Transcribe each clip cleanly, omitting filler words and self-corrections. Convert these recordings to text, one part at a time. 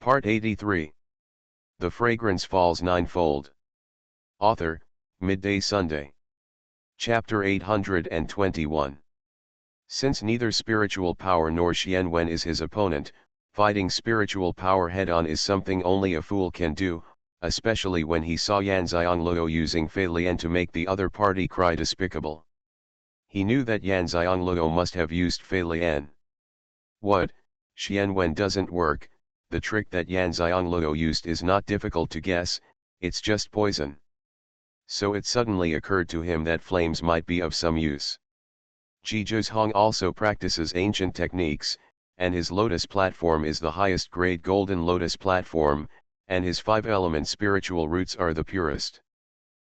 Part 83. The Fragrance Falls Ninefold. Author, Midday Sunday. Chapter 821. Since neither spiritual power nor Xuanhuan is his opponent, fighting spiritual power head-on is something only a fool can do, especially when he saw Xianxia using FemaleLead to make the other party cry despicable. He knew that Xianxia must have used FemaleLead. What? Xuanhuan doesn't work. The trick that Xianxia used is not difficult to guess, it's just poison. So it suddenly occurred to him that flames might be of some use. Xuanhuan also practices ancient techniques, and his lotus platform is the highest grade golden lotus platform, and his 5-element spiritual roots are the purest.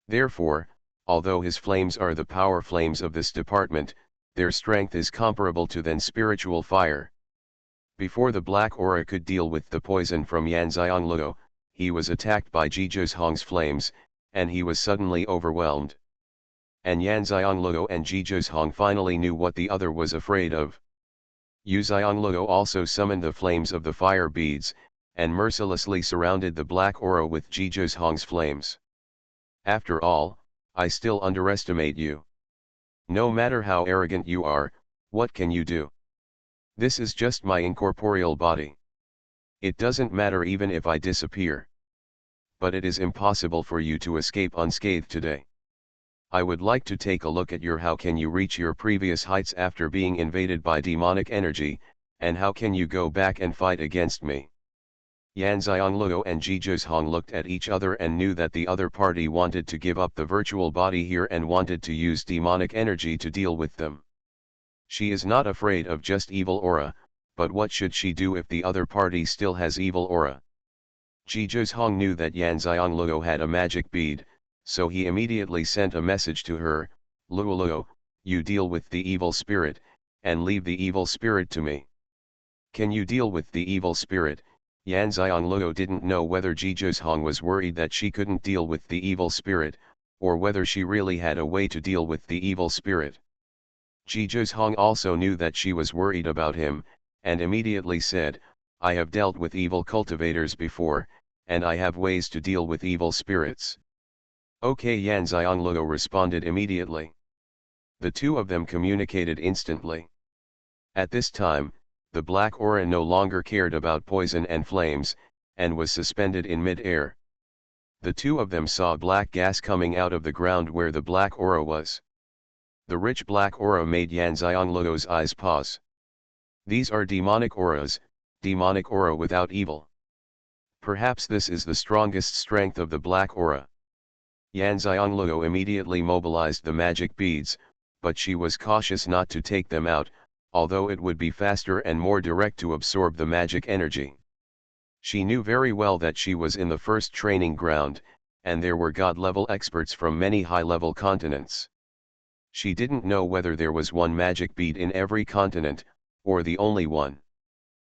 Therefore, although his flames are the power flames of this department, their strength is comparable to then spiritual fire. Before the black aura could deal with the poison from Xianxia, he was attacked by Xuanhuan's flames, and he was suddenly overwhelmed. And Xianxia and Xuanhuan finally knew what the other was afraid of. Xianxia also summoned the flames of the fire beads, and mercilessly surrounded the black aura with Xuanhuan's flames. After all, I still underestimate you. No matter how arrogant you are, what can you do? This is just my incorporeal body. It doesn't matter even if I disappear. But it is impossible for you to escape unscathed today. I would like to take a look at how can you reach your previous heights after being invaded by demonic energy, and how can you go back and fight against me. Xianxia and Xuanhuan looked at each other and knew that the other party wanted to give up the virtual body here and wanted to use demonic energy to deal with them. She is not afraid of just evil aura, but what should she do if the other party still has evil aura? Xuanhuan knew that Xianxia had a magic bead, so he immediately sent a message to her, Luoluo, you deal with the evil spirit, and leave the evil spirit to me. Can you deal with the evil spirit? Xianxia didn't know whether Xuanhuan was worried that she couldn't deal with the evil spirit, or whether she really had a way to deal with the evil spirit. Xuanhuan also knew that she was worried about him, and immediately said, I have dealt with evil cultivators before, and I have ways to deal with evil spirits. Okay, Xianxia responded immediately. The two of them communicated instantly. At this time, the black aura no longer cared about poison and flames, and was suspended in mid-air. The two of them saw black gas coming out of the ground where the black aura was. The rich black aura made Xianxia's eyes pause. These are demonic auras, demonic aura without evil. Perhaps this is the strongest strength of the black aura. Xianxia immediately mobilized the magic beads, but she was cautious not to take them out, although it would be faster and more direct to absorb the magic energy. She knew very well that she was in the first training ground, and there were god-level experts from many high-level continents. She didn't know whether there was one magic bead in every continent, or the only one.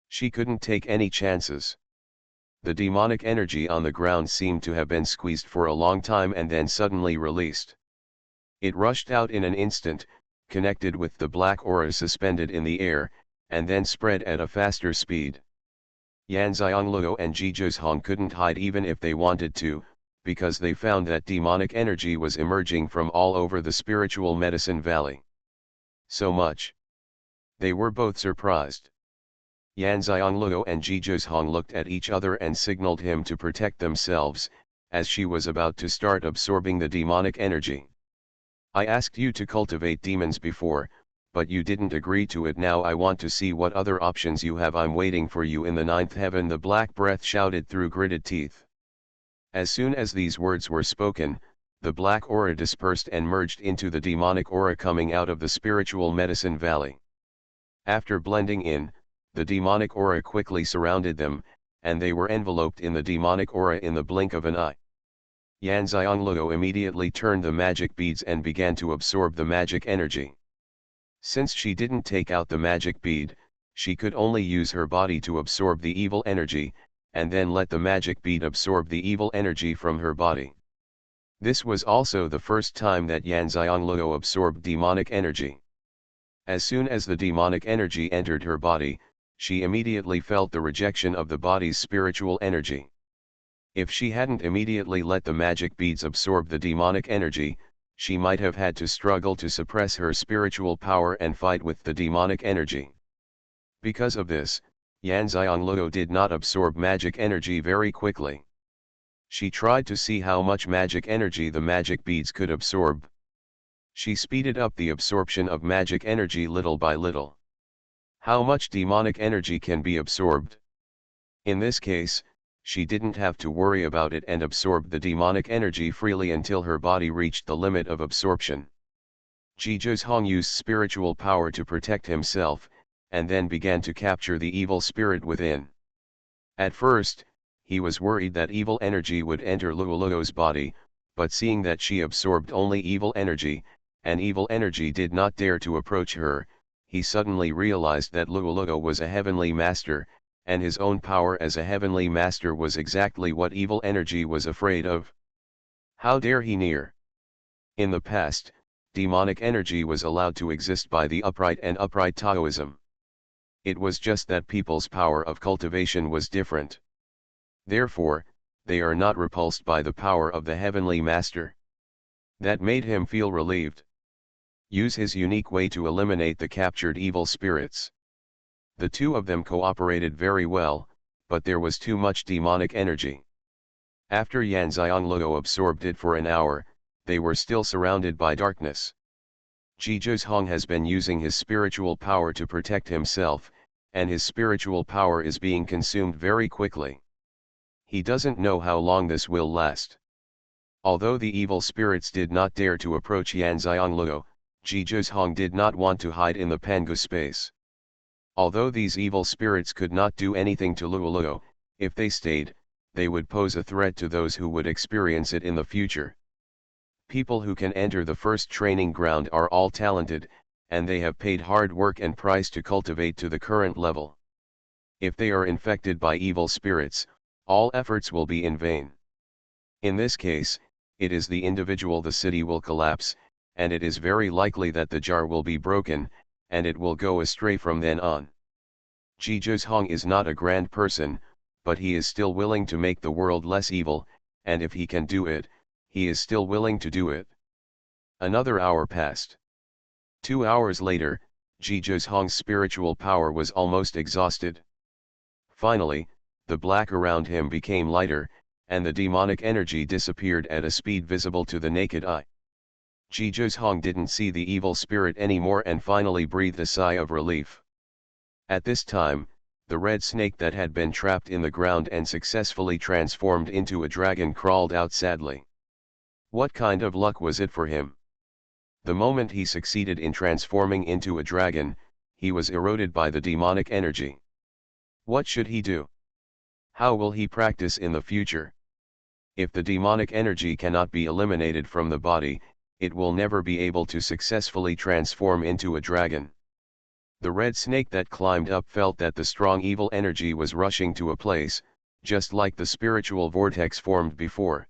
She couldn't take any chances. The demonic energy on the ground seemed to have been squeezed for a long time and then suddenly released. It rushed out in an instant, connected with the black aura suspended in the air, and then spread at a faster speed. Xianxia and Xuanhuan couldn't hide even if they wanted to, because they found that demonic energy was emerging from all over the spiritual medicine valley. So much. They were both surprised. Xianxia and Xuanhuan looked at each other and signaled him to protect themselves, as she was about to start absorbing the demonic energy. I asked you to cultivate demons before, but you didn't agree to it. Now I want to see what other options you have. I'm waiting for you in the ninth heaven, the black breath shouted through gritted teeth. As soon as these words were spoken, the black aura dispersed and merged into the demonic aura coming out of the spiritual medicine valley. After blending in, the demonic aura quickly surrounded them, and they were enveloped in the demonic aura in the blink of an eye. Xianxia immediately turned the magic beads and began to absorb the magic energy. Since she didn't take out the magic bead, she could only use her body to absorb the evil energy, and then let the magic bead absorb the evil energy from her body. This was also the first time that Xianxia absorbed demonic energy. As soon as the demonic energy entered her body, she immediately felt the rejection of the body's spiritual energy. If she hadn't immediately let the magic beads absorb the demonic energy, she might have had to struggle to suppress her spiritual power and fight with the demonic energy. Because of this, Xianxia did not absorb magic energy very quickly. She tried to see how much magic energy the magic beads could absorb. She speeded up the absorption of magic energy little by little. How much demonic energy can be absorbed? In this case, she didn't have to worry about it and absorbed the demonic energy freely until her body reached the limit of absorption. Xuanhuan used spiritual power to protect himself, and then began to capture the evil spirit within. At first, he was worried that evil energy would enter Luoluo's body, but seeing that she absorbed only evil energy, and evil energy did not dare to approach her, he suddenly realized that Luoluo was a heavenly master, and his own power as a heavenly master was exactly what evil energy was afraid of. How dare he near? In the past, demonic energy was allowed to exist by the upright and upright Taoism. It was just that people's power of cultivation was different. Therefore, they are not repulsed by the power of the heavenly master. That made him feel relieved. Use his unique way to eliminate the captured evil spirits. The two of them cooperated very well, but there was too much demonic energy. After Xianxia absorbed it for an hour, they were still surrounded by darkness. Xuanhuan has been using his spiritual power to protect himself, and his spiritual power is being consumed very quickly. He doesn't know how long this will last. Although the evil spirits did not dare to approach Xianxia, Xuanhuan did not want to hide in the Pangu space. Although these evil spirits could not do anything to Luoluo, if they stayed, they would pose a threat to those who would experience it in the future. People who can enter the first training ground are all talented, and they have paid hard work and price to cultivate to the current level. If they are infected by evil spirits, all efforts will be in vain. In this case, it is the individual the city will collapse, and it is very likely that the jar will be broken, and it will go astray from then on. Xuanhuan is not a grand person, but he is still willing to make the world less evil, and if he can do it, he is still willing to do it. Another hour passed. 2 hours later, Xuanhuan's spiritual power was almost exhausted. Finally, the black around him became lighter, and the demonic energy disappeared at a speed visible to the naked eye. Xuanhuan didn't see the evil spirit anymore and finally breathed a sigh of relief. At this time, the red snake that had been trapped in the ground and successfully transformed into a dragon crawled out sadly. What kind of luck was it for him? The moment he succeeded in transforming into a dragon, he was eroded by the demonic energy. What should he do? How will he practice in the future? If the demonic energy cannot be eliminated from the body, it will never be able to successfully transform into a dragon. The red snake that climbed up felt that the strong evil energy was rushing to a place, just like the spiritual vortex formed before.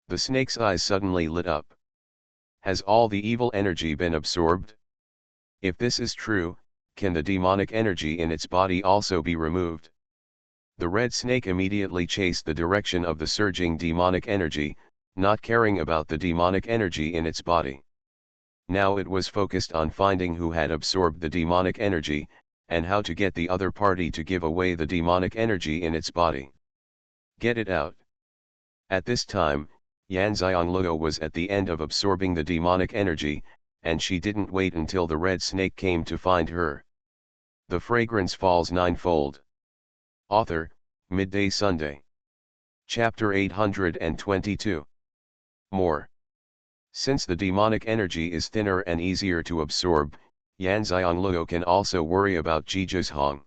The snake's eyes suddenly lit up. Has all the evil energy been absorbed? If this is true, can the demonic energy in its body also be removed? The red snake immediately chased the direction of the surging demonic energy, not caring about the demonic energy in its body. Now it was focused on finding who had absorbed the demonic energy, and how to get the other party to give away the demonic energy in its body. Get it out. At this time, Xianxia was at the end of absorbing the demonic energy, and she didn't wait until the red snake came to find her. The fragrance falls ninefold. Author, Midday Sunday. Chapter 822. More. Since the demonic energy is thinner and easier to absorb, Xianxia can also worry about Xuanhuan.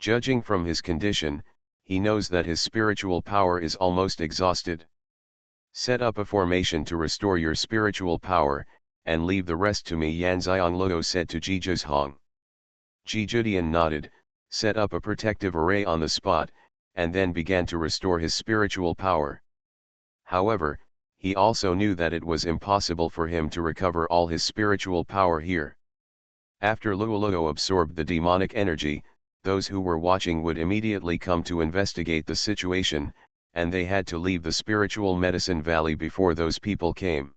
Judging from his condition, he knows that his spiritual power is almost exhausted. Set up a formation to restore your spiritual power, and leave the rest to me, Xianxia said to Xuanhuan. Xuanhuan nodded, set up a protective array on the spot, and then began to restore his spiritual power. However, he also knew that it was impossible for him to recover all his spiritual power here. After Luoluo absorbed the demonic energy, those who were watching would immediately come to investigate the situation, and they had to leave the spiritual medicine valley before those people came.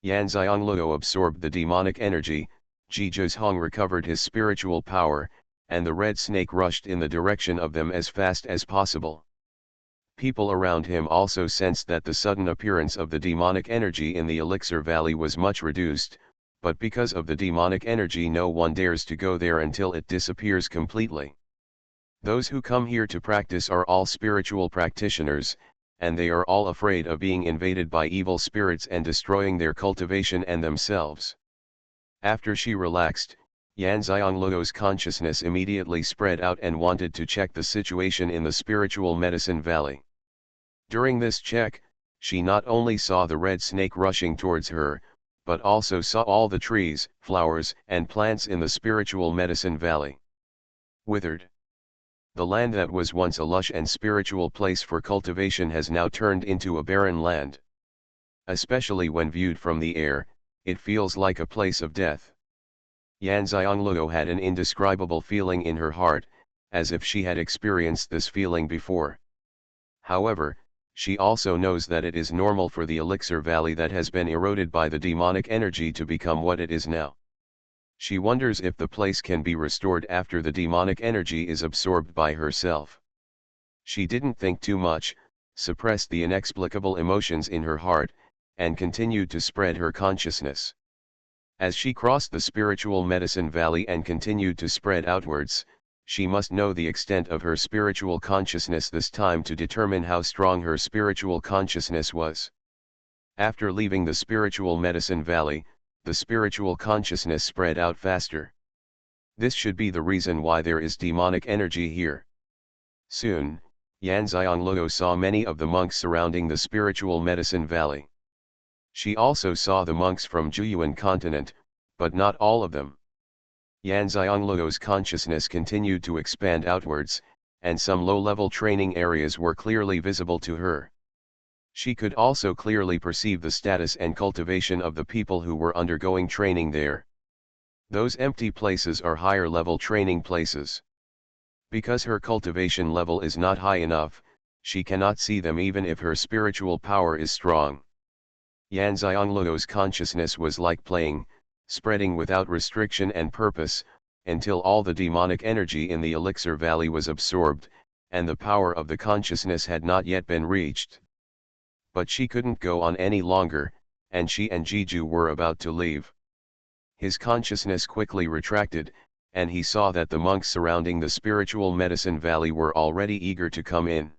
Yan Xiangluo absorbed the demonic energy, Ji Zhong recovered his spiritual power, and the red snake rushed in the direction of them as fast as possible. People around him also sensed that the sudden appearance of the demonic energy in the elixir valley was much reduced, but because of the demonic energy no one dares to go there until it disappears completely. Those who come here to practice are all spiritual practitioners, and they are all afraid of being invaded by evil spirits and destroying their cultivation and themselves. After she relaxed, Yan Xiangluo's consciousness immediately spread out and wanted to check the situation in the spiritual medicine valley. During this check, she not only saw the red snake rushing towards her, but also saw all the trees, flowers, and plants in the spiritual medicine valley withered. The land that was once a lush and spiritual place for cultivation has now turned into a barren land. Especially when viewed from the air, it feels like a place of death. Yan Xiangluo had an indescribable feeling in her heart, as if she had experienced this feeling before. However, she also knows that it is normal for the elixir valley that has been eroded by the demonic energy to become what it is now. She wonders if the place can be restored after the demonic energy is absorbed by herself. She didn't think too much, suppressed the inexplicable emotions in her heart, and continued to spread her consciousness. As she crossed the spiritual medicine valley and continued to spread outwards, she must know the extent of her spiritual consciousness this time to determine how strong her spiritual consciousness was. After leaving the spiritual medicine valley, the spiritual consciousness spread out faster. This should be the reason why there is demonic energy here. Soon, Yan Xiangluo saw many of the monks surrounding the spiritual medicine valley. She also saw the monks from Xuanhuan continent, but not all of them. Yan Xiangluo's consciousness continued to expand outwards, and some low-level training areas were clearly visible to her. She could also clearly perceive the status and cultivation of the people who were undergoing training there. Those empty places are higher-level training places. Because her cultivation level is not high enough, she cannot see them even if her spiritual power is strong. Yan Xiangluo's consciousness was like playing, spreading without restriction and purpose, until all the demonic energy in the elixir valley was absorbed, and the power of the consciousness had not yet been reached. But she couldn't go on any longer, and she and Jiju were about to leave. His consciousness quickly retracted, and he saw that the monks surrounding the spiritual medicine valley were already eager to come in.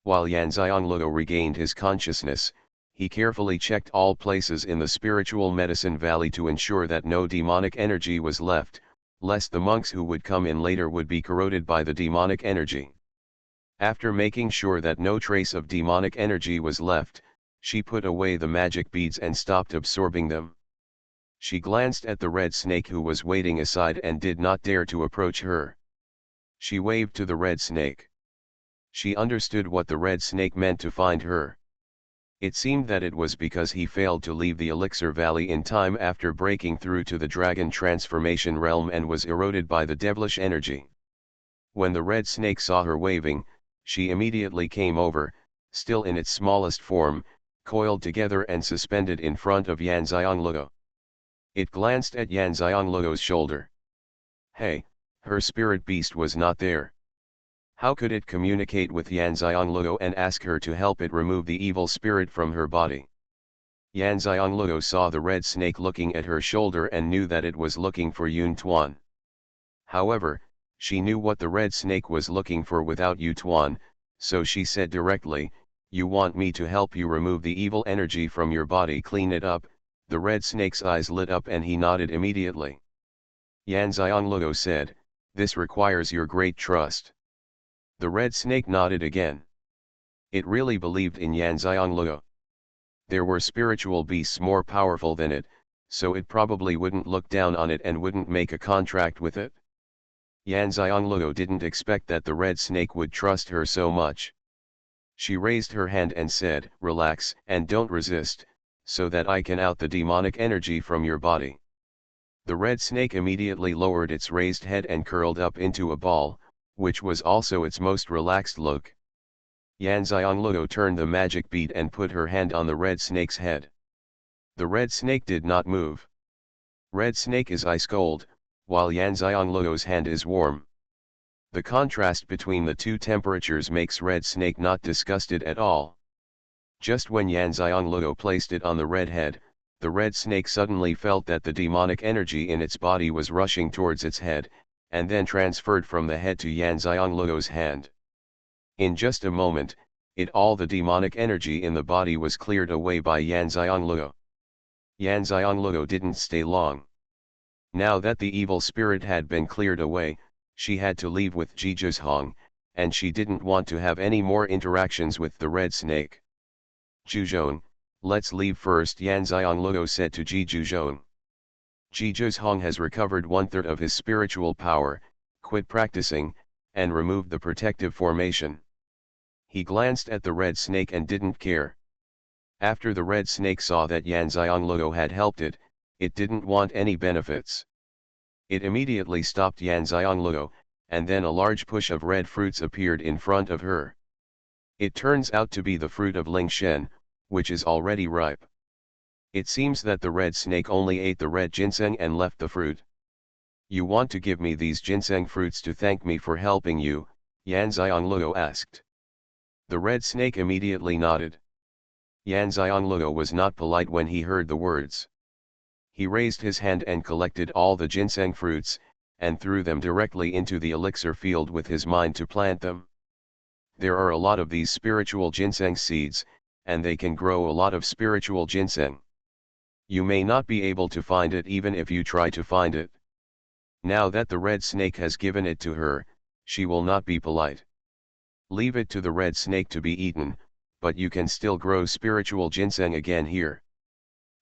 While Yan Xiangluo regained his consciousness, he carefully checked all places in the spiritual medicine valley to ensure that no demonic energy was left, lest the monks who would come in later would be corroded by the demonic energy. After making sure that no trace of demonic energy was left, she put away the magic beads and stopped absorbing them. She glanced at the red snake who was waiting aside and did not dare to approach her. She waved to the red snake. She understood what the red snake meant to find her. It seemed that it was because he failed to leave the elixir valley in time after breaking through to the dragon transformation realm and was eroded by the devilish energy. When the red snake saw her waving, she immediately came over, still in its smallest form, coiled together and suspended in front of Yan Xiangluo. It glanced at Yan Xiangluo's shoulder. Hey, her spirit beast was not there. How could it communicate with Yan Xiangluo and ask her to help it remove the evil spirit from her body? Yan Xiangluo saw the red snake looking at her shoulder and knew that it was looking for Yun Tuan. However, she knew what the red snake was looking for without Yu Tuan, so she said directly, "You want me to help you remove the evil energy from your body, clean it up?" The red snake's eyes lit up and he nodded immediately. Yan Xiangluo said, "This requires your great trust." The red snake nodded again. It really believed in Yan Xiangluo. There were spiritual beasts more powerful than it, so it probably wouldn't look down on it and wouldn't make a contract with it. Yan Xiangluo didn't expect that the red snake would trust her so much. She raised her hand and said, "Relax and don't resist, so that I can out the demonic energy from your body." The red snake immediately lowered its raised head and curled up into a ball, which was also its most relaxed look. Xianxia turned the magic bead and put her hand on the red snake's head. The red snake did not move. Red snake is ice cold, while Xianxia's hand is warm. The contrast between the two temperatures makes red snake not disgusted at all. Just when Xianxia placed it on the red head, the red snake suddenly felt that the demonic energy in its body was rushing towards its head, and then transferred from the head to Xianxia's hand. In just a moment, all the demonic energy in the body was cleared away by Xianxia. Xianxia didn't stay long. Now that the evil spirit had been cleared away, she had to leave with Zhizhong, and she didn't want to have any more interactions with the red snake. Zhizhong, let's leave first, Xianxia said to Zhizhong. Zhizhong has recovered 1/3 of his spiritual power, quit practicing, and removed the protective formation. He glanced at the red snake and didn't care. After the red snake saw that Xianxia had helped it didn't want any benefits. It immediately stopped Xianxia, and then a large push of red fruits appeared in front of her. It turns out to be the fruit of Lingshen, which is already ripe. It seems that the red snake only ate the red ginseng and left the fruit. You want to give me these ginseng fruits to thank me for helping you? Xianxia asked. The red snake immediately nodded. Xianxia was not polite when he heard the words. He raised his hand and collected all the ginseng fruits, and threw them directly into the elixir field with his mind to plant them. There are a lot of these spiritual ginseng seeds, and they can grow a lot of spiritual ginseng. You may not be able to find it even if you try to find it. Now that the red snake has given it to her, she will not be polite. Leave it to the red snake to be eaten, but you can still grow spiritual ginseng again here.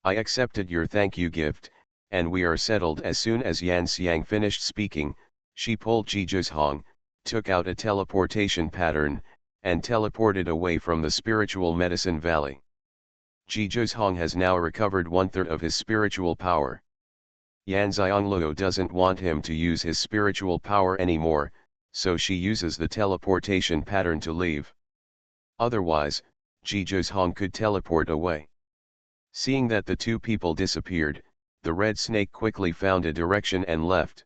I accepted your thank you gift, and we are settled. As soon as Xianxia finished speaking, she pulled Zhizhong, took out a teleportation pattern, and teleported away from the spiritual medicine valley. Zhizhong has now recovered 1/3 of his spiritual power. Xianxia doesn't want him to use his spiritual power anymore, so she uses the teleportation pattern to leave. Otherwise, Zhizhong could teleport away. Seeing that the two people disappeared, the red snake quickly found a direction and left.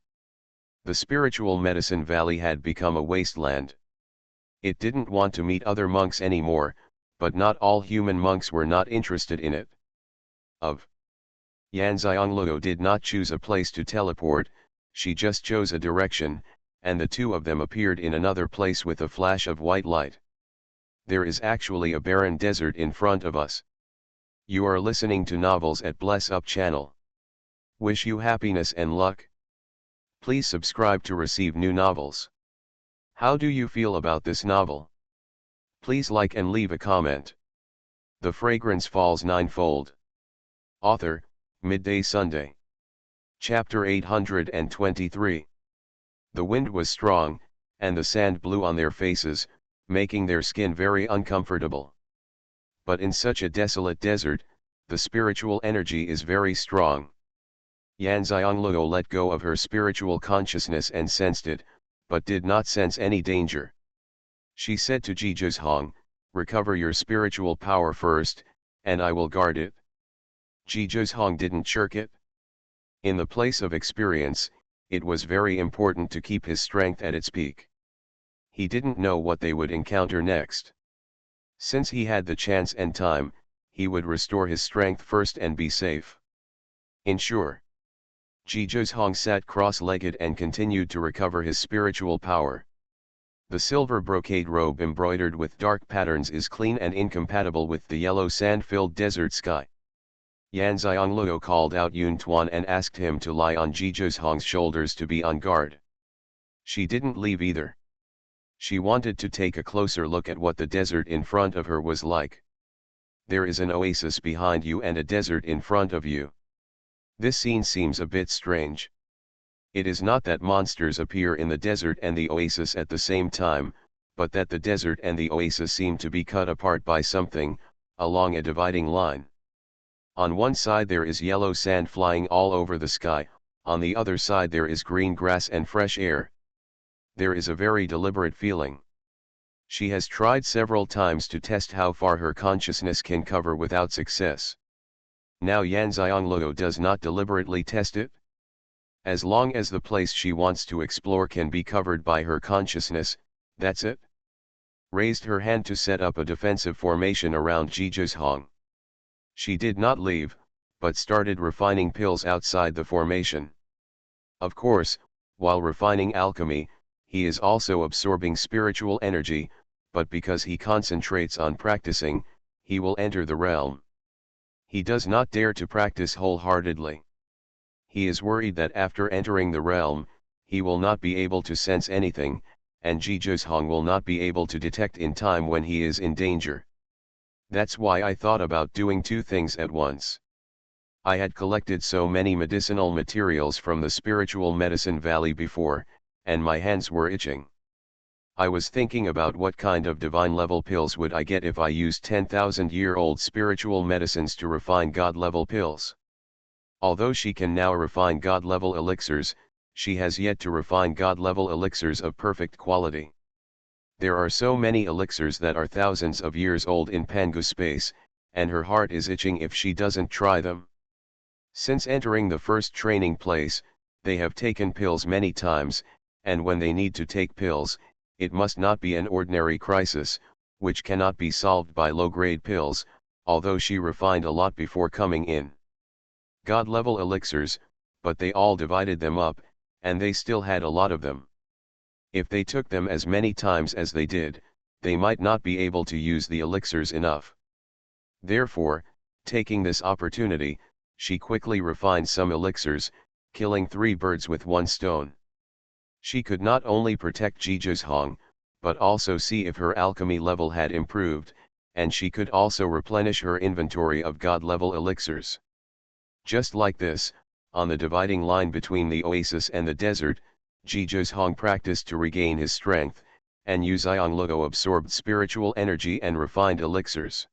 The spiritual medicine valley had become a wasteland. It didn't want to meet other monks anymore, but not all human monks were not interested in it. Xianxia did not choose a place to teleport, she just chose a direction, and the two of them appeared in another place with a flash of white light. There is actually a barren desert in front of us. You are listening to novels at Bless Up channel. Wish you happiness and luck. Please subscribe to receive new novels. How do you feel about this novel? Please like and leave a comment. The Fragrance Falls Ninefold. Author, Midday Sunday. Chapter 823. The wind was strong, and the sand blew on their faces, making their skin very uncomfortable. But in such a desolate desert, the spiritual energy is very strong. Xianxia let go of her spiritual consciousness and sensed it, but did not sense any danger. She said to Zhizhong, recover your spiritual power first, and I will guard it. Zhizhong didn't shirk it. In the place of experience, it was very important to keep his strength at its peak. He didn't know what they would encounter next. Since he had the chance and time, he would restore his strength first and be safe. Ensure. Zhizhong sat cross-legged and continued to recover his spiritual power. The silver brocade robe embroidered with dark patterns is clean and incompatible with the yellow sand-filled desert sky. Xianxia called out Yuntuan and asked him to lie on Zhizhong's shoulders to be on guard. She didn't leave either. She wanted to take a closer look at what the desert in front of her was like. There is an oasis behind you and a desert in front of you. This scene seems a bit strange. It is not that monsters appear in the desert and the oasis at the same time, but that the desert and the oasis seem to be cut apart by something, along a dividing line. On one side there is yellow sand flying all over the sky, on the other side there is green grass and fresh air. There is a very deliberate feeling. She has tried several times to test how far her consciousness can cover without success. Now Yanxiangluo does not deliberately test it. As long as the place she wants to explore can be covered by her consciousness, that's it. Raised her hand to set up a defensive formation around Jijuzhong. She did not leave, but started refining pills outside the formation. Of course, while refining alchemy, he is also absorbing spiritual energy, but because he concentrates on practicing, he will enter the realm. He does not dare to practice wholeheartedly. He is worried that after entering the realm, he will not be able to sense anything, and Jijuzhong will not be able to detect in time when he is in danger. That's why I thought about doing two things at once. I had collected so many medicinal materials from the spiritual medicine valley before, and my hands were itching. I was thinking about what kind of divine level pills would I get if I used 10,000-year-old spiritual medicines to refine God level pills. Although she can now refine God level elixirs, she has yet to refine God level elixirs of perfect quality. There are so many elixirs that are thousands of years old in Pangu space, and her heart is itching if she doesn't try them. Since entering the first training place, they have taken pills many times, and when they need to take pills, it must not be an ordinary crisis, which cannot be solved by low-grade pills, although she refined a lot before coming in. God-level elixirs, but they all divided them up, and they still had a lot of them. If they took them as many times as they did, they might not be able to use the elixirs enough. Therefore, taking this opportunity, she quickly refined some elixirs, killing 3 birds with 1 stone. She could not only protect Jijuzhong, but also see if her alchemy level had improved, and she could also replenish her inventory of God-level elixirs. Just like this, on the dividing line between the oasis and the desert, Jijuzhong practiced to regain his strength, and Yanxiangluo absorbed spiritual energy and refined elixirs.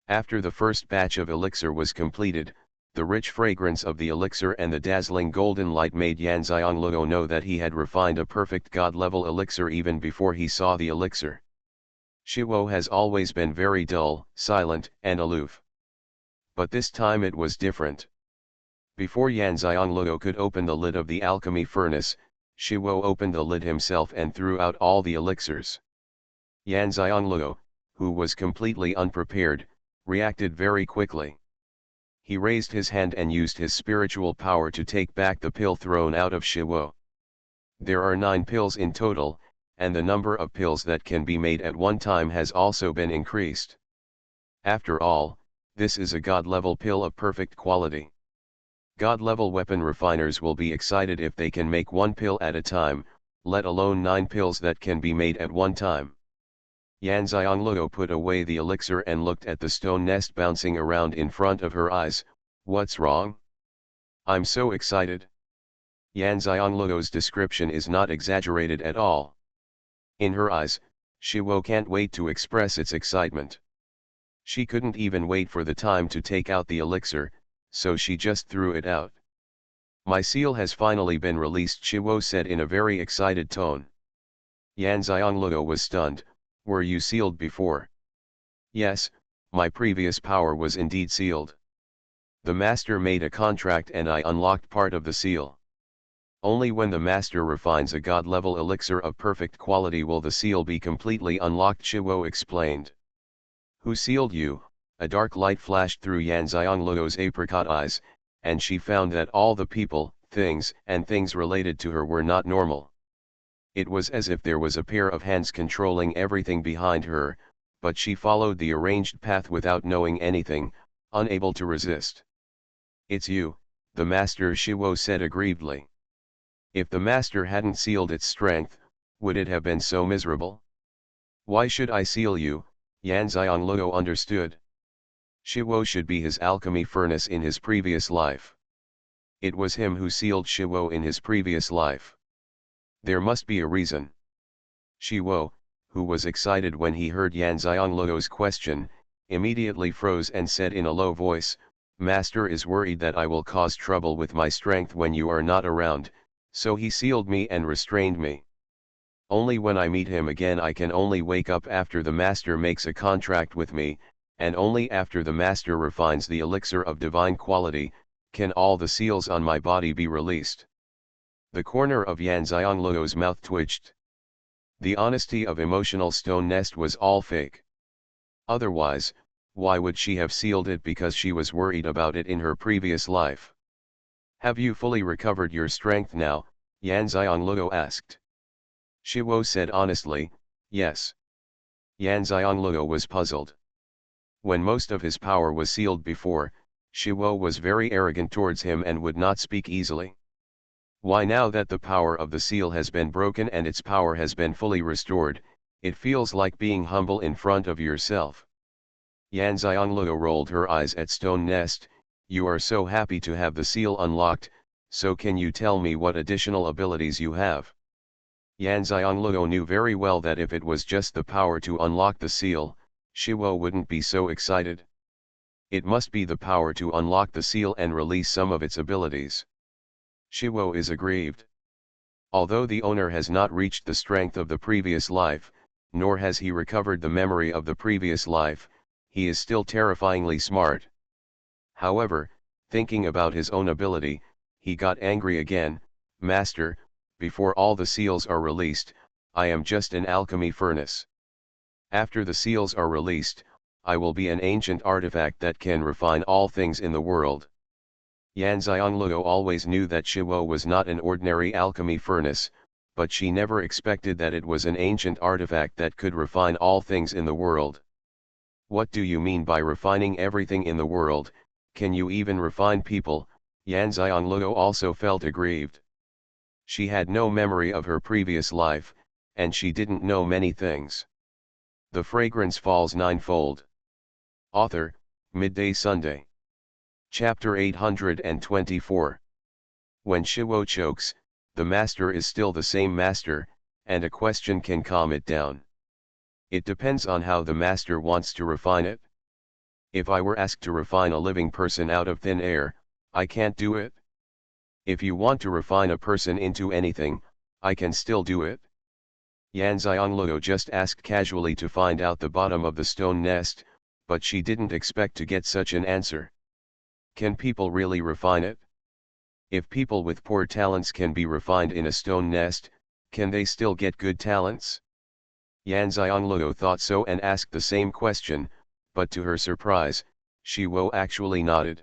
After the first batch of elixir was completed, the rich fragrance of the elixir and the dazzling golden light made Yanxiangluo know that he had refined a perfect God-level elixir even before he saw the elixir. Shiwo has always been very dull, silent, and aloof. But this time it was different. Before Yanxiangluo could open the lid of the alchemy furnace, Shiwo opened the lid himself and threw out all the elixirs. Yanxiangluo, who was completely unprepared, reacted very quickly. He raised his hand and used his spiritual power to take back the pill thrown out of Shiwo. There are 9 pills in total, and the number of pills that can be made at one time has also been increased. After all, this is a God-level pill of perfect quality. God-level weapon refiners will be excited if they can make 1 pill at a time, let alone 9 pills that can be made at one time. Yanxiangluo put away the elixir and looked at the stone nest bouncing around in front of her eyes. What's wrong? I'm so excited. Yanxiangluo's description is not exaggerated at all. In her eyes, Shiwo can't wait to express its excitement. She couldn't even wait for the time to take out the elixir, so she just threw it out. My seal has finally been released, Shiwo said in a very excited tone. Yanxiangluo was stunned. Were you sealed before? Yes, my previous power was indeed sealed. The master made a contract and I unlocked part of the seal. Only when the master refines a God-level elixir of perfect quality will the seal be completely unlocked, Shiwo explained. Who sealed you? A dark light flashed through Yanxiangluo's apricot eyes, and she found that all the people, things, and things related to her were not normal. It was as if there was a pair of hands controlling everything behind her, but she followed the arranged path without knowing anything, unable to resist. It's you, the master, Shiwo said aggrievedly. If the master hadn't sealed its strength, would it have been so miserable? Why should I seal you? Yanxiangluo understood. Shiwo should be his alchemy furnace in his previous life. It was him who sealed Shiwo in his previous life. There must be a reason. Shiwo, who was excited when he heard Yanxiangluo's question, immediately froze and said in a low voice, Master is worried that I will cause trouble with my strength when you are not around, so he sealed me and restrained me. Only when I meet him again I can only wake up after the Master makes a contract with me, and only after the Master refines the elixir of divine quality, can all the seals on my body be released. The corner of Yan Xiangluo's mouth twitched. The honesty of emotional stone nest was all fake. Otherwise, why would she have sealed it because she was worried about it in her previous life? Have you fully recovered your strength now? Yan Xiangluo asked. Shiwo said honestly, yes. Yan Xiangluo was puzzled. When most of his power was sealed before, Shiwo was very arrogant towards him and would not speak easily. Why now that the power of the seal has been broken and its power has been fully restored, it feels like being humble in front of yourself. Yan Xiangluo rolled her eyes at Stone Nest. You are so happy to have the seal unlocked, so can you tell me what additional abilities you have? Yan Xiangluo knew very well that if it was just the power to unlock the seal, Shiwo wouldn't be so excited. It must be the power to unlock the seal and release some of its abilities. Shiwo is aggrieved. Although the owner has not reached the strength of the previous life, nor has he recovered the memory of the previous life, he is still terrifyingly smart. However, thinking about his own ability, he got angry again. Master, before all the seals are released, I am just an alchemy furnace. After the seals are released, I will be an ancient artifact that can refine all things in the world. Yan Xiangluo always knew that Shiwo was not an ordinary alchemy furnace, but she never expected that it was an ancient artifact that could refine all things in the world. What do you mean by refining everything in the world? Can you even refine people? Yan Xiangluo also felt aggrieved. She had no memory of her previous life, and she didn't know many things. The Fragrance Falls Ninefold. Author, Midday Sunday. Chapter 824. When Shiwo chokes, the master is still the same master, and a question can calm it down. It depends on how the master wants to refine it. If I were asked to refine a living person out of thin air, I can't do it. If you want to refine a person into anything, I can still do it. Yan Xiangluo just asked casually to find out the bottom of the stone nest, but she didn't expect to get such an answer. Can people really refine it? If people with poor talents can be refined in a stone nest, can they still get good talents? Yan Xiangluo thought so and asked the same question, but to her surprise, Shiwo actually nodded.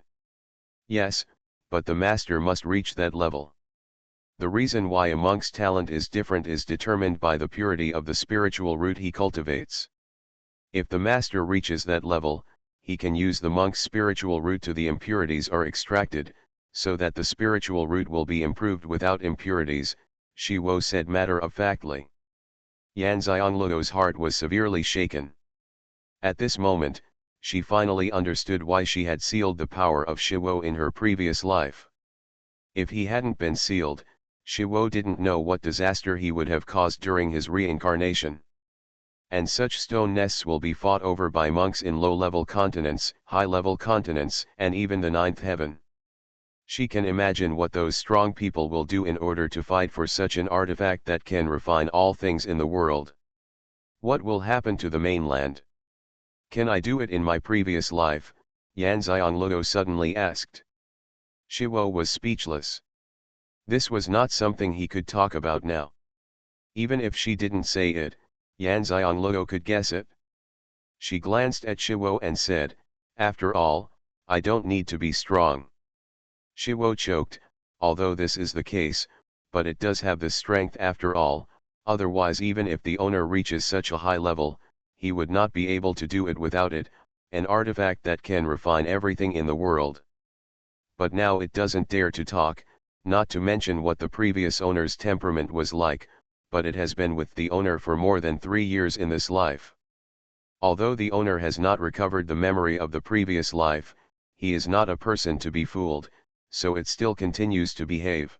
Yes, but the master must reach that level. The reason why a monk's talent is different is determined by the purity of the spiritual root he cultivates. If the master reaches that level, he can use the monk's spiritual root till the impurities are extracted, so that the spiritual root will be improved without impurities, Shiwo said matter-of-factly. Yan Xiangluo's heart was severely shaken. At this moment, she finally understood why she had sealed the power of Shiwo in her previous life. If he hadn't been sealed, Shiwo didn't know what disaster he would have caused during his reincarnation. And such stone nests will be fought over by monks in low-level continents, high-level continents, and even the ninth heaven. She can imagine what those strong people will do in order to fight for such an artifact that can refine all things in the world. What will happen to the mainland? Can I do it in my previous life? Yan Xiangluo suddenly asked. Shiwo was speechless. This was not something he could talk about now. Even if she didn't say it, Yan Xiangluo could guess it. She glanced at Shiwo and said, after all, I don't need to be strong. Shiwo choked, although this is the case, but it does have the strength after all, otherwise even if the owner reaches such a high level, he would not be able to do it without it, an artifact that can refine everything in the world. But now it doesn't dare to talk, not to mention what the previous owner's temperament was like, but it has been with the owner for more than 3 years in this life. Although the owner has not recovered the memory of the previous life, he is not a person to be fooled, so it still continues to behave.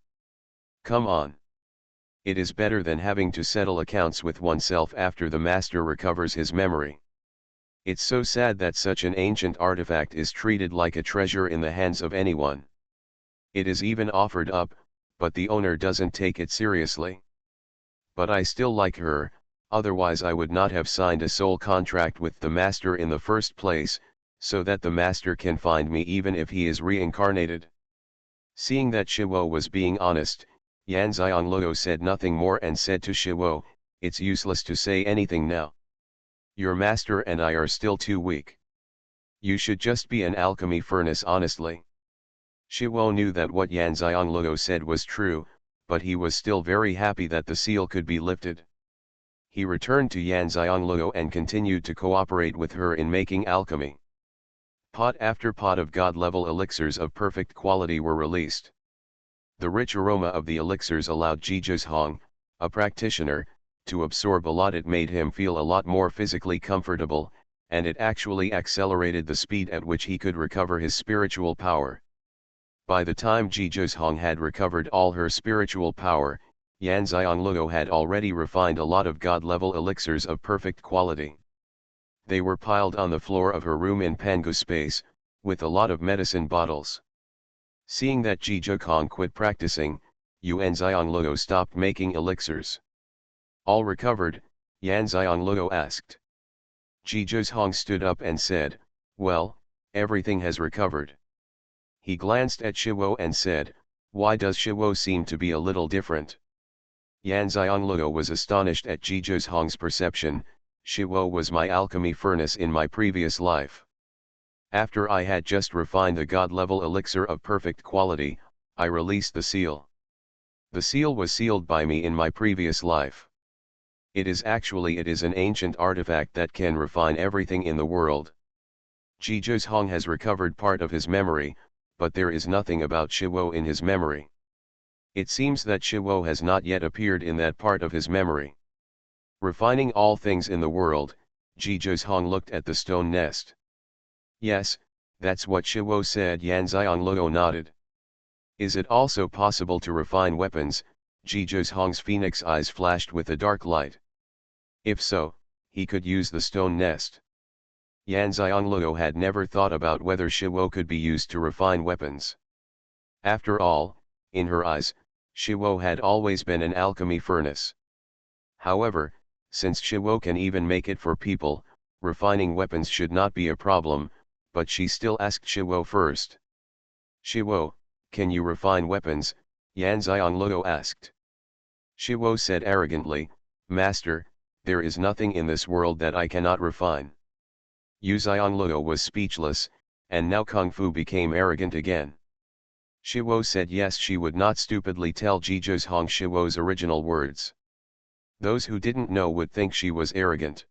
Come on. It is better than having to settle accounts with oneself after the master recovers his memory. It's so sad that such an ancient artifact is treated like a treasure in the hands of anyone. It is even offered up, but the owner doesn't take it seriously. But I still like her, otherwise I would not have signed a soul contract with the master in the first place, so that the master can find me even if he is reincarnated. Seeing that Shiwo was being honest, Yan Xianglou said nothing more and said to Shiwo, "It's useless to say anything now. Your master and I are still too weak. You should just be an alchemy furnace honestly." Shiwo knew that what Yan Xianglou said was true, but he was still very happy that the seal could be lifted. He returned to Yan Xianglou and continued to cooperate with her in making alchemy. Pot after pot of god-level elixirs of perfect quality were released. The rich aroma of the elixirs allowed Jizhong, a practitioner, to absorb a lot. It made him feel a lot more physically comfortable, and it actually accelerated the speed at which he could recover his spiritual power. By the time Jizhong had recovered all her spiritual power, Yan Xianglou had already refined a lot of god-level elixirs of perfect quality. They were piled on the floor of her room in Pangu space, with a lot of medicine bottles. Seeing that Jizhong quit practicing, Yuan Xianglou stopped making elixirs. All recovered? Yan Xianglou asked. Jizhong stood up and said, "Well, everything has recovered." He glanced at Shiwo and said, "Why does Shiwo seem to be a little different?" Yan Xianglou was astonished at Jizhong's perception. "Shiwo was my alchemy furnace in my previous life. After I had just refined a god-level elixir of perfect quality, I released the seal. The seal was sealed by me in my previous life. It is an ancient artifact that can refine everything in the world." Jizhong has recovered part of his memory, but there is nothing about Shiwo in his memory. It seems that Shiwo has not yet appeared in that part of his memory. Refining all things in the world, Jizhong looked at the stone nest. "Yes, that's what Shiwo said." Yan Xianglou nodded. "Is it also possible to refine weapons?" Jizhong's phoenix eyes flashed with a dark light. "If so, he could use the stone nest." Yan Xianglou had never thought about whether Shiwo could be used to refine weapons. After all, in her eyes, Shiwo had always been an alchemy furnace. However, since Shiwo can even make it for people, refining weapons should not be a problem, but she still asked Shiwo first. "Shiwo, can you refine weapons?" Yan Xianglou asked. Shiwo said arrogantly, "Master, there is nothing in this world that I cannot refine." Yu Xianglou was speechless, and now Kung Fu became arrogant again. Shiwo said yes, she would not stupidly tell Jizhong Shiwo's original words. Those who didn't know would think she was arrogant.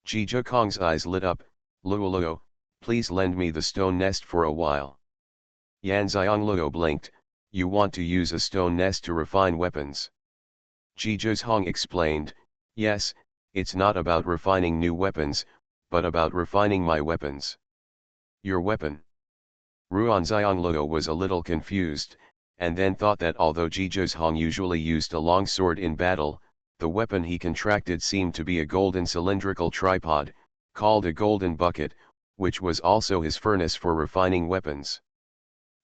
Jizhong's eyes lit up. "Luoluo, please lend me the stone nest for a while." Yan Xianglou blinked. "You want to use a stone nest to refine weapons?" Jizhong explained, "Yes, it's not about refining new weapons, but about refining my weapons." "Your weapon?" Ruan Xianglou was a little confused, and then thought that although Jizhong usually used a long sword in battle, the weapon he contracted seemed to be a golden cylindrical tripod, called a golden bucket, which was also his furnace for refining weapons.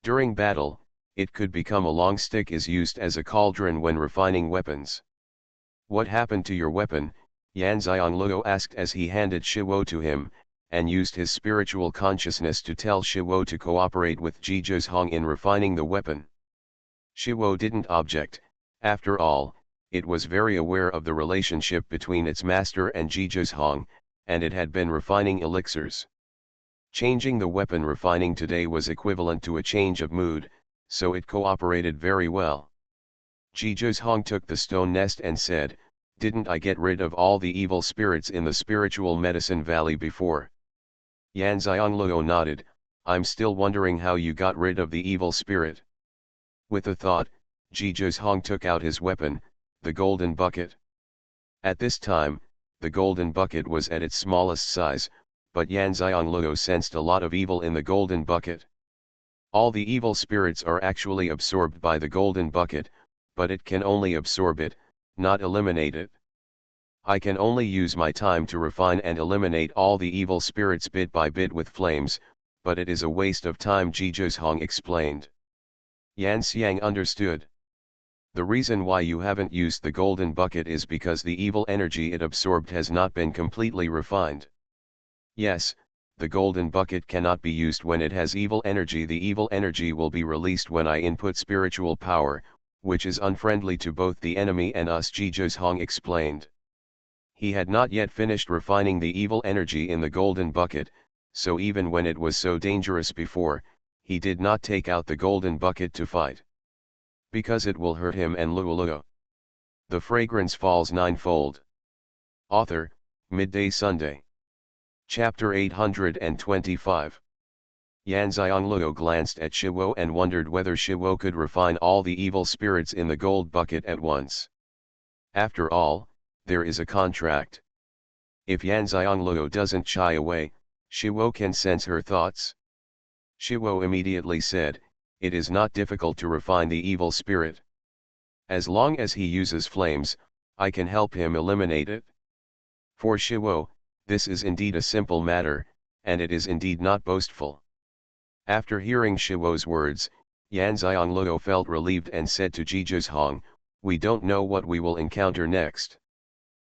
During battle, it could become a long stick is used as a cauldron when refining weapons. "What happened to your weapon?" Yan Xianglou asked as he handed Shiwo to him, and used his spiritual consciousness to tell Shiwo to cooperate with Jizhong in refining the weapon. Shiwo didn't object. After all, it was very aware of the relationship between its master and Jizhong, and it had been refining elixirs. Changing the weapon refining today was equivalent to a change of mood, so it cooperated very well. Jizhong took the stone nest and said, "Didn't I get rid of all the evil spirits in the spiritual medicine valley before?" Yan Xianglou nodded. "I'm still wondering how you got rid of the evil spirit." With a thought, Jizhong took out his weapon, the golden bucket. At this time, the golden bucket was at its smallest size, but Yan Xianglou sensed a lot of evil in the golden bucket. All the evil spirits are actually absorbed by the golden bucket, but it can only absorb it, not eliminate it. I can only use my time to refine and eliminate all the evil spirits bit by bit with flames, but it is a waste of time, Xuanhuan explained. Xianxia understood. The reason why you haven't used the golden bucket is because the evil energy it absorbed has not been completely refined. Yes, the golden bucket cannot be used when it has evil energy. The evil energy will be released when I input spiritual power, which is unfriendly to both the enemy and us, Xuanhuan explained. He had not yet finished refining the evil energy in the golden bucket, so even when it was so dangerous before, he did not take out the golden bucket to fight. Because it will hurt him and Luoluo. The Fragrance Falls Ninefold. Author, Midday Sunday. Chapter 825. Yan Xiangloo glanced at Shiwo and wondered whether Shiwo could refine all the evil spirits in the gold bucket at once. After all, there is a contract. If Yan Xiangloo doesn't shy away, Shiwo can sense her thoughts. Shiwo immediately said, "It is not difficult to refine the evil spirit. As long as he uses flames, I can help him eliminate it." For Shiwo, this is indeed a simple matter, and it is indeed not boastful. After hearing Shiwo's words, Yan Xiangloo felt relieved and said to Xuanhuan, "We don't know what we will encounter next.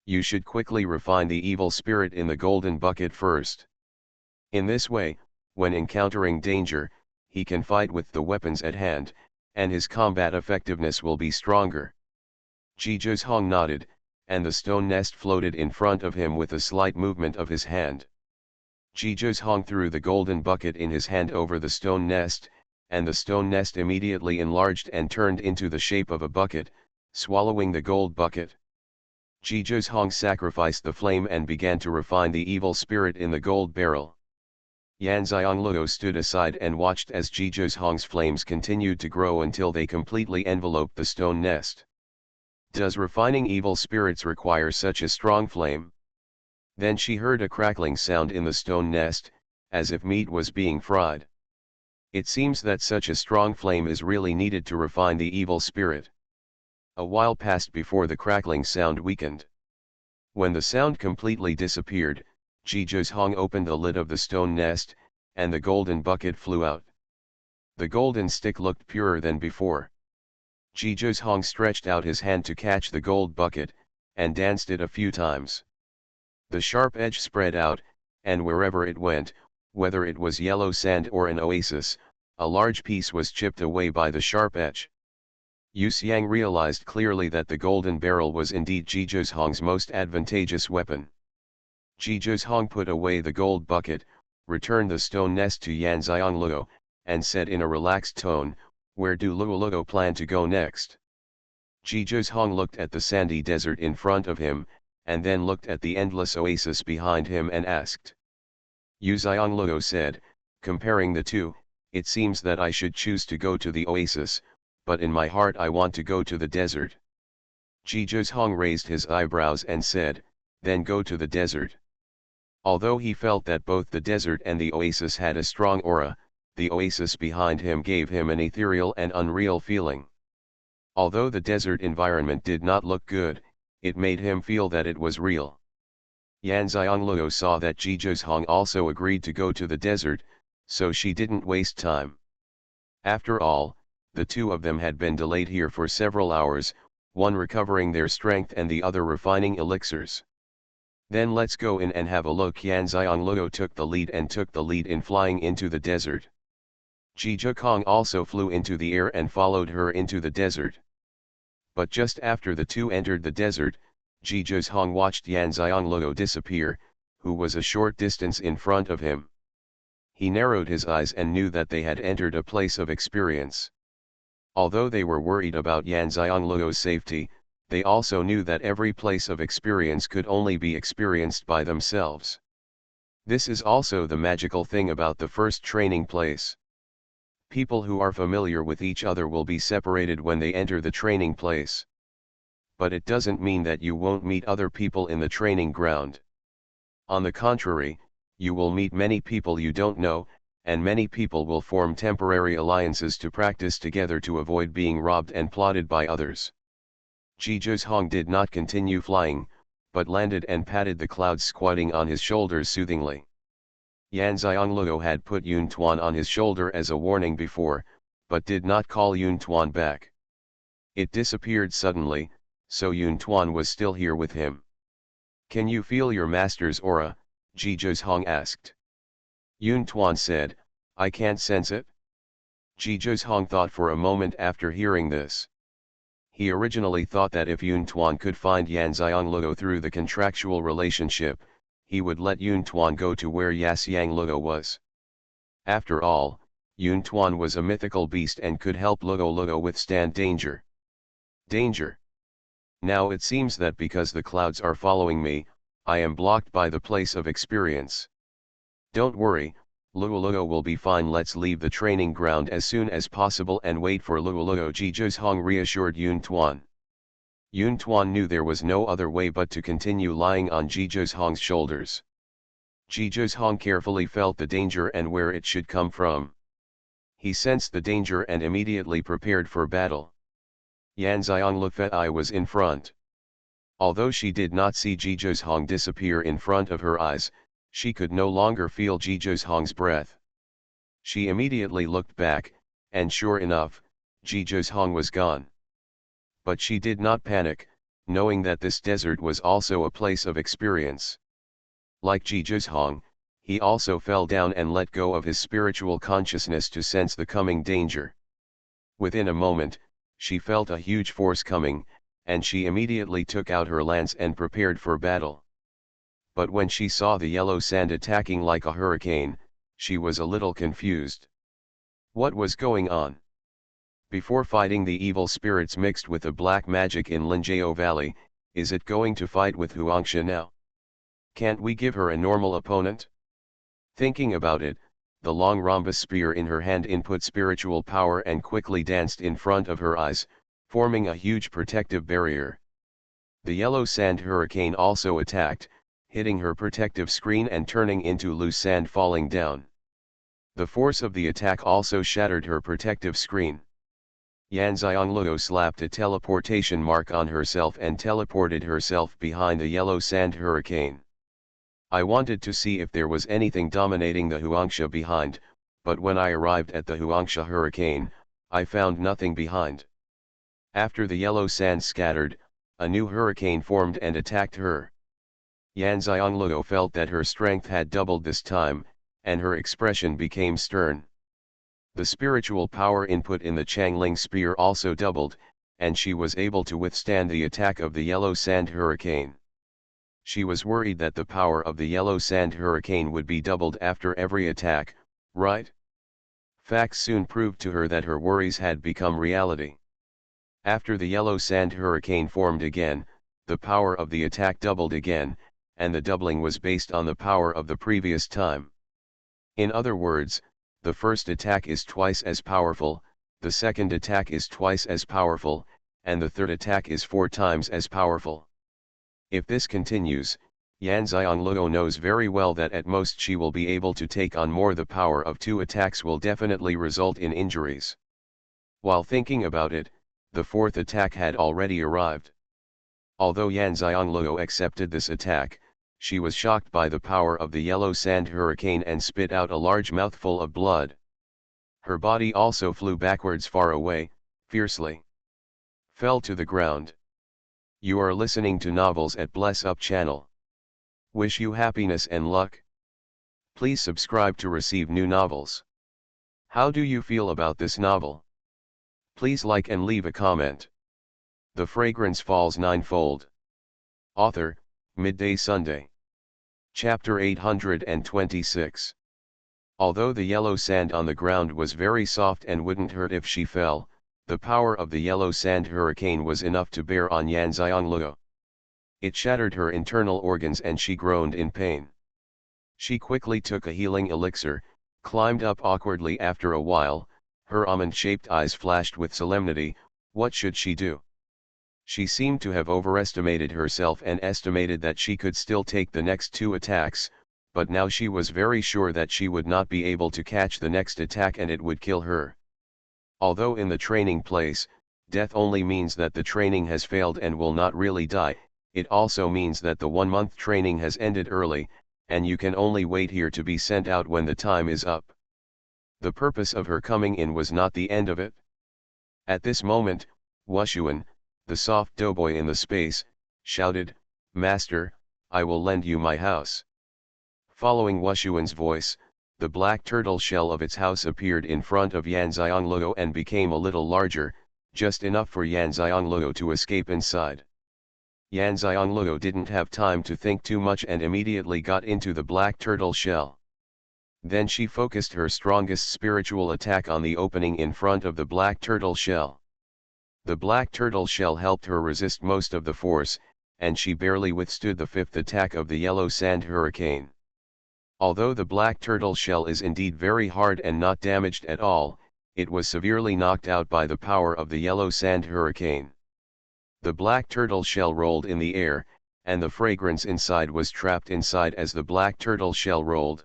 You should quickly refine the evil spirit in the golden bucket first. In this way, when encountering danger, he can fight with the weapons at hand, and his combat effectiveness will be stronger." Xuanhuan nodded, and the stone nest floated in front of him with a slight movement of his hand. Xuanhuan threw the golden bucket in his hand over the stone nest, and the stone nest immediately enlarged and turned into the shape of a bucket, swallowing the gold bucket. Xuanhuan sacrificed the flame and began to refine the evil spirit in the gold barrel. Yan Xiangloo stood aside and watched as Xuanhuan's flames continued to grow until they completely enveloped the stone nest. Does refining evil spirits require such a strong flame? Then she heard a crackling sound in the stone nest, as if meat was being fried. It seems that such a strong flame is really needed to refine the evil spirit. A while passed before the crackling sound weakened. When the sound completely disappeared, Xuanhuan opened the lid of the stone nest, and the golden bucket flew out. The golden stick looked purer than before. Xuanhuan stretched out his hand to catch the gold bucket, and danced it a few times. The sharp edge spread out, and wherever it went, whether it was yellow sand or an oasis, a large piece was chipped away by the sharp edge. Yu Xiang realized clearly that the golden barrel was indeed Xuanhuan's most advantageous weapon. Xuanhuan put away the gold bucket, returned the stone nest to Yan Xiangloo, and said in a relaxed tone, "Where do Luoluo plan to go next?" Xuanhuan looked at the sandy desert in front of him, and then looked at the endless oasis behind him and asked. Yu Xiangloo said, "Comparing the two, it seems that I should choose to go to the oasis, but in my heart I want to go to the desert." Xuanhuan raised his eyebrows and said, "Then go to the desert." Although he felt that both the desert and the oasis had a strong aura, the oasis behind him gave him an ethereal and unreal feeling. Although the desert environment did not look good, it made him feel that it was real. Yan Xiangloo saw that Xuanhuan also agreed to go to the desert, so she didn't waste time. After all, the two of them had been delayed here for several hours, one recovering their strength and the other refining elixirs. "Then let's go in and have a look." Yan Xiangloo took the lead in flying into the desert. Xuanhuan also flew into the air and followed her into the desert. But just after the two entered the desert, Xuanhuan watched Yan Xiangloo disappear, who was a short distance in front of him. He narrowed his eyes and knew that they had entered a place of experience. Although they were worried about Yan Xiangloo's safety, they also knew that every place of experience could only be experienced by themselves. This is also the magical thing about the first training place. People who are familiar with each other will be separated when they enter the training place. But it doesn't mean that you won't meet other people in the training ground. On the contrary, you will meet many people you don't know, and many people will form temporary alliances to practice together to avoid being robbed and plotted by others. Xuanhuan did not continue flying, but landed and patted the clouds squatting on his shoulders soothingly. Yan Xianglego had put Yun Tuan on his shoulder as a warning before, but did not call Yun Tuan back. It disappeared suddenly, so Yun Tuan was still here with him. "Can you feel your master's aura?" Ji Zhong asked. Yun Tuan said, "I can't sense it." Ji Zhong thought for a moment after hearing this. He originally thought that if Yun Tuan could find Yan Xianglego through the contractual relationship, he would let Yun Tuan go to where Xianglego was. After all, Yun Tuan was a mythical beast and could help Lugo withstand danger. Danger. Now it seems that because the clouds are following me, I am blocked by the place of experience. Don't worry, Lugo will be fine. Let's leave the training ground as soon as possible and wait for Lugo. Ji Zhong reassured Yun Tuan. Yun Tuan knew there was no other way but to continue lying on Ji Zhong's shoulders. Ji Zhong carefully felt the danger and where it should come from. He sensed the danger and immediately prepared for battle. Yan Xianglefei was in front. Although she did not see Ji Zhong disappear in front of her eyes, she could no longer feel Ji Zhong's breath. She immediately looked back, and sure enough, Ji Zhong was gone. But she did not panic, knowing that this desert was also a place of experience. Like Ji Zhong, he also fell down and let go of his spiritual consciousness to sense the coming danger. Within a moment, she felt a huge force coming, and she immediately took out her lance and prepared for battle. But when she saw the yellow sand attacking like a hurricane, she was a little confused. What was going on? Before fighting the evil spirits mixed with the black magic in Linjiao Valley, is it going to fight with Xianxia now? Can't we give her a normal opponent? Thinking about it, the long rhombus spear in her hand input spiritual power and quickly danced in front of her eyes, forming a huge protective barrier. The yellow sand hurricane also attacked, hitting her protective screen and turning into loose sand falling down. The force of the attack also shattered her protective screen. Yan Xianglego slapped a teleportation mark on herself and teleported herself behind the yellow sand hurricane. I wanted to see if there was anything dominating the Xianxia behind, but when I arrived at the Xianxia hurricane, I found nothing behind. After the yellow sand scattered, a new hurricane formed and attacked her. Yan Xianglego felt that her strength had doubled this time, and her expression became stern. The spiritual power input in the Changling spear also doubled, and she was able to withstand the attack of the yellow sand hurricane. She was worried that the power of the yellow sand hurricane would be doubled after every attack, right? Facts soon proved to her that her worries had become reality. After the yellow sand hurricane formed again, the power of the attack doubled again, and the doubling was based on the power of the previous time. In other words, the first attack is twice as powerful, the second attack is twice as powerful, and the third attack is 4 times as powerful. If this continues, Yan Xianglego knows very well that at most she will be able to take on more. The power of 2 attacks will definitely result in injuries. While thinking about it, the 4th attack had already arrived. Although Yan Xianglego accepted this attack, she was shocked by the power of the yellow sand hurricane and spit out a large mouthful of blood. Her body also flew backwards far away, fiercely. Fell to the ground. You are listening to novels at Bless Up channel. Wish you happiness and luck. Please subscribe to receive new novels. How do you feel about this novel? Please like and leave a comment. The Fragrance Falls Ninefold. Author, Midday Sunday. Chapter 826. Although the yellow sand on the ground was very soft and wouldn't hurt if she fell, the power of the yellow sand hurricane was enough to bear on Yan Xianglego. It shattered her internal organs and she groaned in pain. She quickly took a healing elixir, climbed up awkwardly. After a while, her almond-shaped eyes flashed with solemnity. What should she do? She seemed to have overestimated herself and estimated that she could still take the next 2 attacks, but now she was very sure that she would not be able to catch the next attack and it would kill her. Although in the training place, death only means that the training has failed and will not really die, it also means that the 1-month training has ended early, and you can only wait here to be sent out when the time is up. The purpose of her coming in was not the end of it. At this moment, Xuanhuan, the soft doughboy in the space, shouted, "Master, I will lend you my house." Following Xuanhuan's voice, the black turtle shell of its house appeared in front of Yan Xiangluo and became a little larger, just enough for Yan Xiangluo to escape inside. Yan Xiangluo didn't have time to think too much and immediately got into the black turtle shell. Then she focused her strongest spiritual attack on the opening in front of the black turtle shell. The black turtle shell helped her resist most of the force, and she barely withstood the 5th attack of the yellow sand hurricane. Although the black turtle shell is indeed very hard and not damaged at all, it was severely knocked out by the power of the yellow sand hurricane. The black turtle shell rolled in the air, and the fragrance inside was trapped inside as the black turtle shell rolled.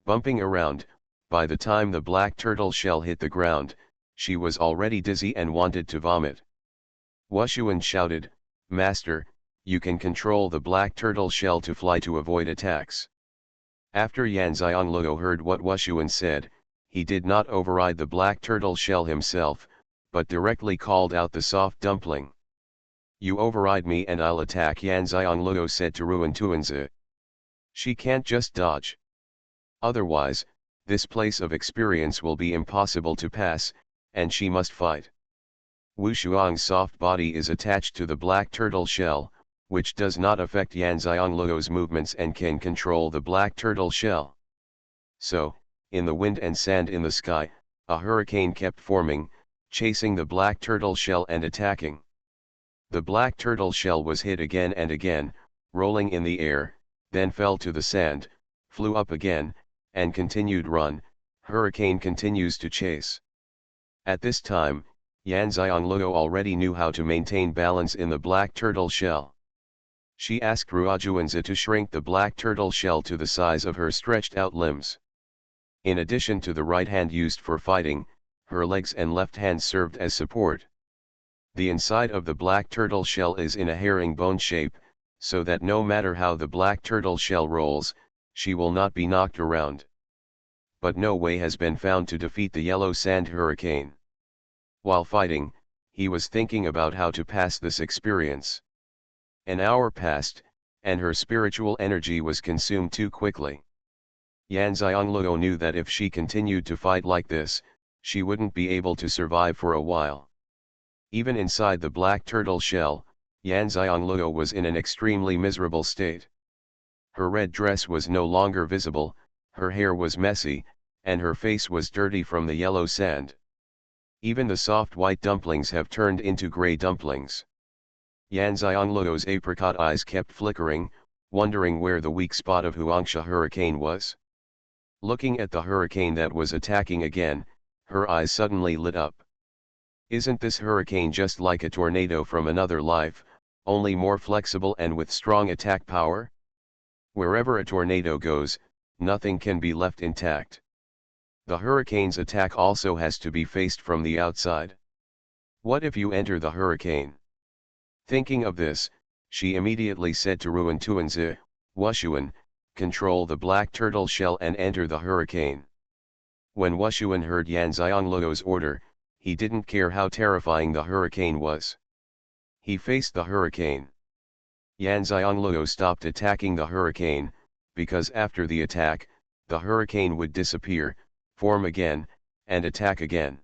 Bumping around, by the time the black turtle shell hit the ground, she was already dizzy and wanted to vomit. Xuanhuan shouted, "Master, you can control the black turtle shell to fly to avoid attacks." After Yan Xiangluo heard what Xuanhuan said, he did not override the black turtle shell himself, but directly called out the soft dumpling. "You override me and I'll attack," Yan Xiangluo said to Ruan Tuanzi. "She can't just dodge. Otherwise, this place of experience will be impossible to pass, and she must fight." Wu Shuang's soft body is attached to the black turtle shell, which does not affect Yan Xiangluo's movements and can control the black turtle shell. So, in the wind and sand in the sky, a hurricane kept forming, chasing the black turtle shell and attacking. The black turtle shell was hit again and again, rolling in the air, then fell to the sand, flew up again, and continued run. Hurricane continues to chase. At this time, Yan Xiangluo already knew how to maintain balance in the black turtle shell. She asked Ruajuanzi to shrink the black turtle shell to the size of her stretched out limbs. In addition to the right hand used for fighting, her legs and left hand served as support. The inside of the black turtle shell is in a herringbone shape, so that no matter how the black turtle shell rolls, she will not be knocked around. But no way has been found to defeat the yellow sand hurricane. While fighting, he was thinking about how to pass this experience. An hour passed, and her spiritual energy was consumed too quickly. Yan Xiangluo knew that if she continued to fight like this, she wouldn't be able to survive for a while. Even inside the black turtle shell, Yan Xiangluo was in an extremely miserable state. Her red dress was no longer visible, her hair was messy, and her face was dirty from the yellow sand. Even the soft white dumplings have turned into grey dumplings. Yan Xiangluo's apricot eyes kept flickering, wondering where the weak spot of Xianxia hurricane was. Looking at the hurricane that was attacking again, her eyes suddenly lit up. Isn't this hurricane just like a tornado from another life, only more flexible and with strong attack power? Wherever a tornado goes, nothing can be left intact. The hurricane's attack also has to be faced from the outside. What if you enter the hurricane? Thinking of this, she immediately said to Ruan Tuanzi, "Xuanhuan, control the black turtle shell and enter the hurricane." When Xuanhuan heard Yan Xiangluo's order, he didn't care how terrifying the hurricane was. He faced the hurricane. Yan Xiangluo stopped attacking the hurricane, because after the attack, the hurricane would disappear, form again, and attack again.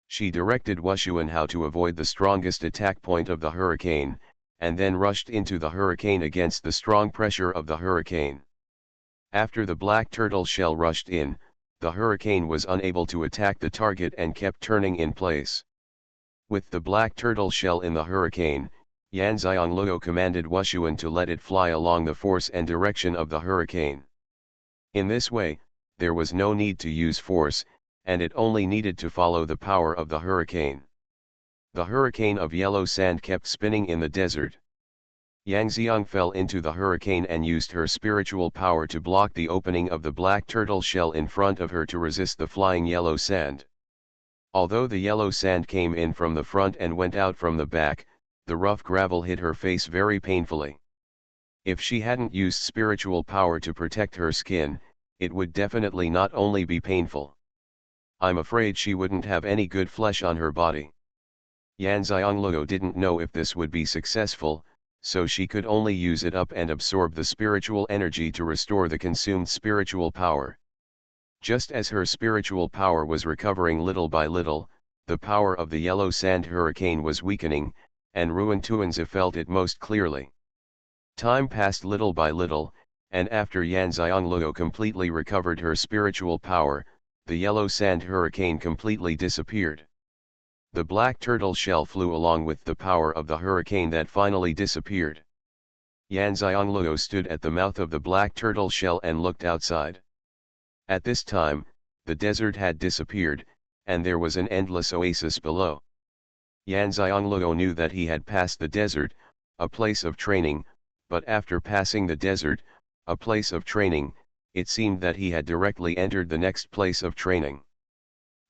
She directed Xuanhuan how to avoid the strongest attack point of the hurricane, and then rushed into the hurricane against the strong pressure of the hurricane. After the black turtle shell rushed in, the hurricane was unable to attack the target and kept turning in place. With the black turtle shell in the hurricane, Yan Xiangluo commanded Xuanhuan to let it fly along the force and direction of the hurricane. In this way, there was no need to use force, and it only needed to follow the power of the hurricane. The hurricane of yellow sand kept spinning in the desert. Yang Xiang fell into the hurricane and used her spiritual power to block the opening of the black turtle shell in front of her to resist the flying yellow sand. Although the yellow sand came in from the front and went out from the back, The rough gravel hit her face very painfully. If she hadn't used spiritual power to protect her skin, it would definitely not only be painful. I'm afraid she wouldn't have any good flesh on her body. Yan Xianglou didn't know if this would be successful, so she could only use it up and absorb the spiritual energy to restore the consumed spiritual power. Just as her spiritual power was recovering little by little, the power of the yellow sand hurricane was weakening, and Ruan Tuanzi felt it most clearly. Time passed little by little, and after Yan Xianglou completely recovered her spiritual power, the yellow sand hurricane completely disappeared. The black turtle shell flew along with the power of the hurricane that finally disappeared. Yan Xianglou stood at the mouth of the black turtle shell and looked outside. At this time, the desert had disappeared, and there was an endless oasis below. Yan Xianglou knew that he had passed the desert, a place of training, but after passing the desert, a place of training, it seemed that he had directly entered the next place of training.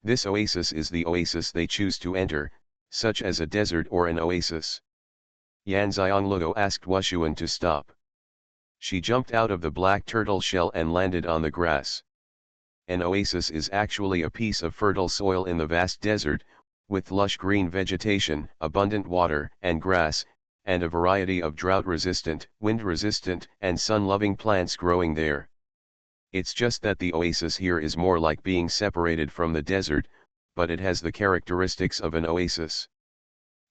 This oasis is the oasis they choose to enter, such as a desert or an oasis. Yan Xianglou asked Xuanhuan to stop. She jumped out of the black turtle shell and landed on the grass. An oasis is actually a piece of fertile soil in the vast desert, with lush green vegetation, abundant water and grass, and a variety of drought-resistant, wind-resistant, and sun-loving plants growing there. It's just that the oasis here is more like being separated from the desert, but it has the characteristics of an oasis.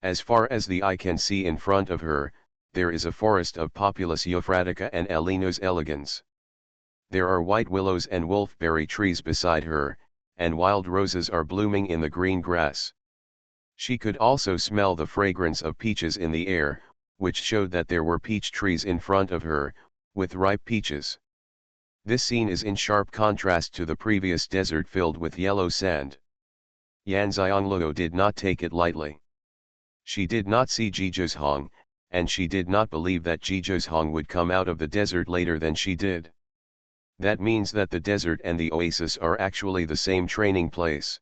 As far as the eye can see in front of her, there is a forest of Populus euphratica and Alinus elegans. There are white willows and wolfberry trees beside her, and wild roses are blooming in the green grass. She could also smell the fragrance of peaches in the air, which showed that there were peach trees in front of her, with ripe peaches. This scene is in sharp contrast to the previous desert filled with yellow sand. Yan Xianglou did not take it lightly. She did not see Jizhong, and she did not believe that Jizhong would come out of the desert later than she did. That means that the desert and the oasis are actually the same training place.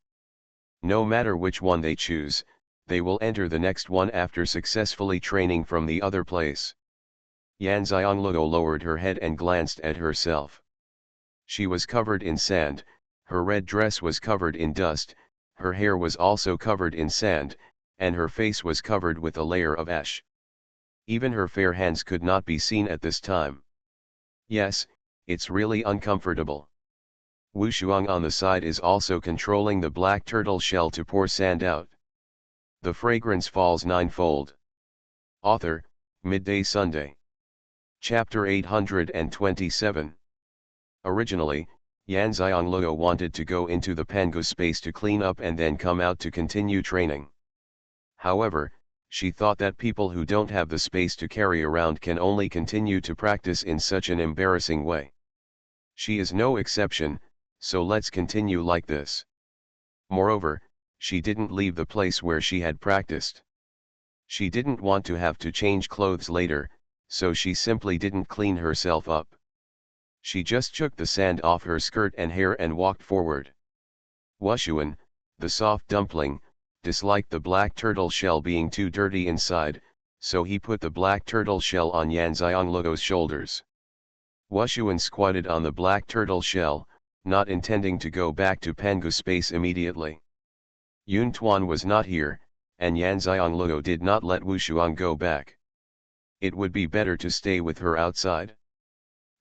No matter which one they choose, they will enter the next one after successfully training from the other place. Yan Xianglou lowered her head and glanced at herself. She was covered in sand, her red dress was covered in dust, her hair was also covered in sand, and her face was covered with a layer of ash. Even her fair hands could not be seen at this time. Yes, it's really uncomfortable. Wu Shuang on the side is also controlling the black turtle shell to pour sand out. The fragrance falls ninefold. Author, Midday Sunday. Chapter 827. Originally, Yan Xianglou wanted to go into the Pangu space to clean up and then come out to continue training. However, she thought that people who don't have the space to carry around can only continue to practice in such an embarrassing way. She is no exception, so let's continue like this. Moreover, she didn't leave the place where she had practiced. She didn't want to have to change clothes later, so she simply didn't clean herself up. She just shook the sand off her skirt and hair and walked forward. Xuanhuan, the soft dumpling, disliked the black turtle shell being too dirty inside, so he put the black turtle shell on Yan Xianglou's shoulders. Xuanhuan squatted on the black turtle shell, not intending to go back to Pangu space immediately. Yun Tuan was not here, and Yan Xianglou did not let Wu Shuang go back. It would be better to stay with her outside.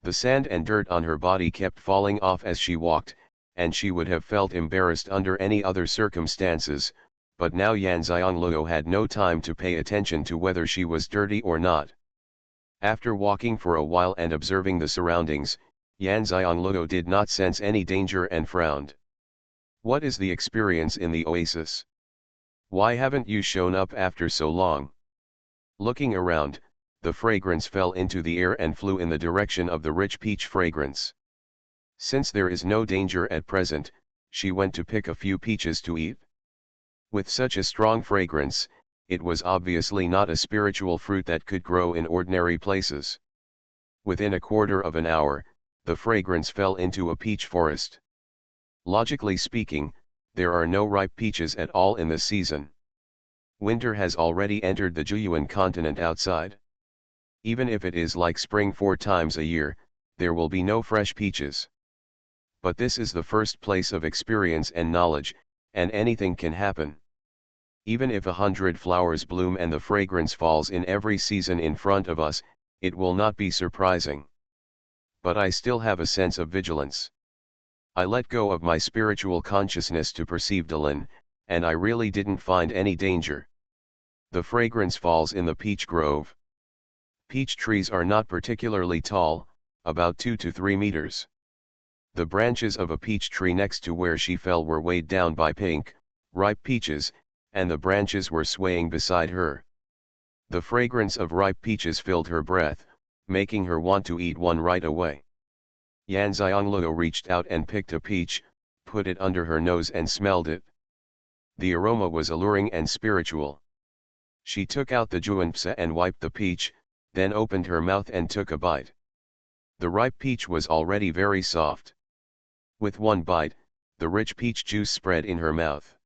The sand and dirt on her body kept falling off as she walked, and she would have felt embarrassed under any other circumstances, but now Yan Xianglou had no time to pay attention to whether she was dirty or not. After walking for a while and observing the surroundings, Yan Xianglou did not sense any danger and frowned. What is the experience in the oasis? Why haven't you shown up after so long? Looking around, the fragrance fell into the air and flew in the direction of the rich peach fragrance. Since there is no danger at present, she went to pick a few peaches to eat. With such a strong fragrance, it was obviously not a spiritual fruit that could grow in ordinary places. Within a quarter of an hour, the fragrance fell into a peach forest. Logically speaking, there are no ripe peaches at all in the season. Winter has already entered the Xuanhuan continent outside. Even if it is like spring 4 times a year, there will be no fresh peaches. But this is the first place of experience and knowledge, and anything can happen. Even if 100 flowers bloom and the fragrance falls in every season in front of us, it will not be surprising. But I still have a sense of vigilance. I let go of my spiritual consciousness to perceive Dylan, and I really didn't find any danger. The fragrance falls in the peach grove. Peach trees are not particularly tall, about 2 to 3 meters. The branches of a peach tree next to where she fell were weighed down by pink, ripe peaches, and the branches were swaying beside her. The fragrance of ripe peaches filled her breath, making her want to eat one right away. Xianxia reached out and picked a peach, put it under her nose and smelled it. The aroma was alluring and spiritual. She took out the Xuanhuan and wiped the peach, then opened her mouth and took a bite. The ripe peach was already very soft. With one bite, the rich peach juice spread in her mouth.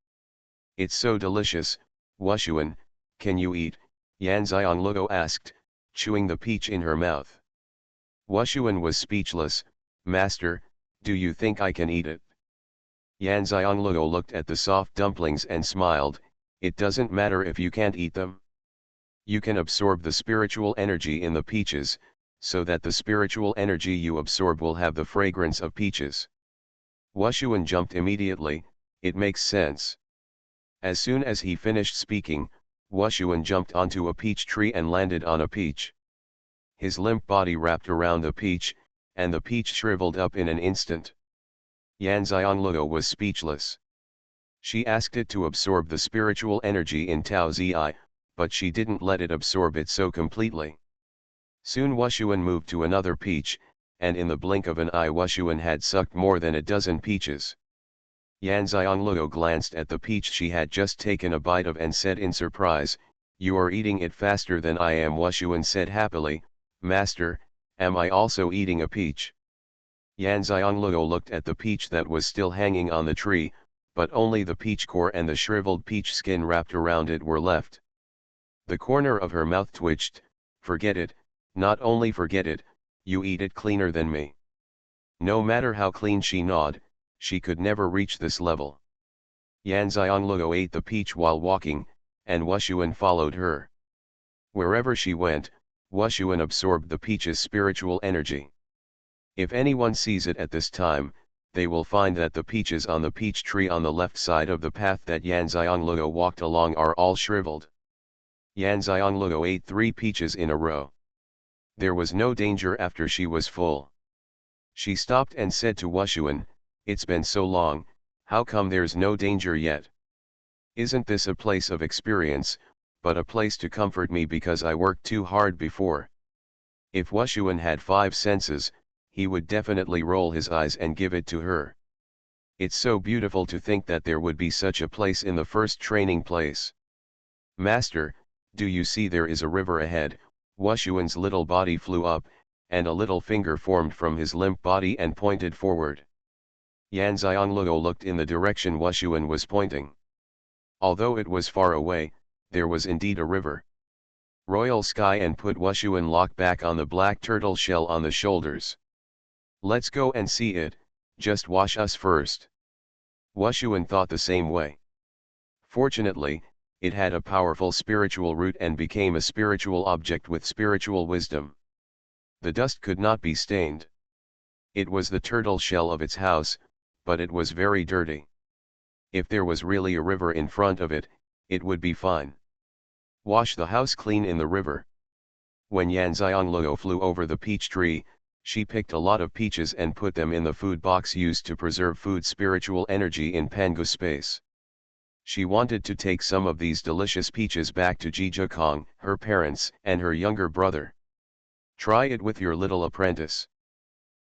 "It's so delicious, Xuanhuan, can you eat?" Xianxia asked, chewing the peach in her mouth. Xuanhuan was speechless. "Master, do you think I can eat it?" Xianxia looked at the soft dumplings and smiled. "It doesn't matter if you can't eat them. You can absorb the spiritual energy in the peaches, so that the spiritual energy you absorb will have the fragrance of peaches." Xuanhuan jumped immediately. "It makes sense." As soon as he finished speaking, Xuanhuan jumped onto a peach tree and landed on a peach. His limp body wrapped around the peach, and the peach shriveled up in an instant. Xianxia was speechless. She asked it to absorb the spiritual energy in Tao Zi, but she didn't let it absorb it so completely. Soon Xuanhuan moved to another peach, and in the blink of an eye Xuanhuan had sucked more than a dozen peaches. Xianxia glanced at the peach she had just taken a bite of and said in surprise, "You are eating it faster than I am." Xuanhuan said happily, "Master, am I also eating a peach?" Xianxia looked at the peach that was still hanging on the tree, but only the peach core and the shriveled peach skin wrapped around it were left. The corner of her mouth twitched. "Forget it, not only forget it, you eat it cleaner than me." No matter how clean she gnawed, she could never reach this level. Xianxia ate the peach while walking, and Xuanhuan followed her. Wherever she went, Xuanhuan absorbed the peach's spiritual energy. If anyone sees it at this time, they will find that the peaches on the peach tree on the left side of the path that Xianxia walked along are all shriveled. Xianxia ate 3 peaches in a row. There was no danger after she was full. She stopped and said to Xuanhuan, "It's been so long, how come there's no danger yet? Isn't this a place of experience, but a place to comfort me because I worked too hard before?" If Xuanhuan had 5 senses, he would definitely roll his eyes and give it to her. It's so beautiful to think that there would be such a place in the first training place. "Master, do you see there is a river ahead?" Xuanhuan's little body flew up, and a little finger formed from his limp body and pointed forward. Xianxia looked in the direction Xuanhuan was pointing. Although it was far away, there was indeed a river. Royal Sky and put Xuanhuan lock back on the black turtle shell on the shoulders. "Let's go and see it, just wash us first." Xuanhuan thought the same way. Fortunately, it had a powerful spiritual root and became a spiritual object with spiritual wisdom. The dust could not be stained. It was the turtle shell of its house, but it was very dirty. If there was really a river in front of it, it would be fine. Wash the house clean in the river. When Xianxia flew over the peach tree, she picked a lot of peaches and put them in the food box used to preserve food spiritual energy in Pangu space. She wanted to take some of these delicious peaches back to Jijikong, her parents, and her younger brother. "Try it with your little apprentice."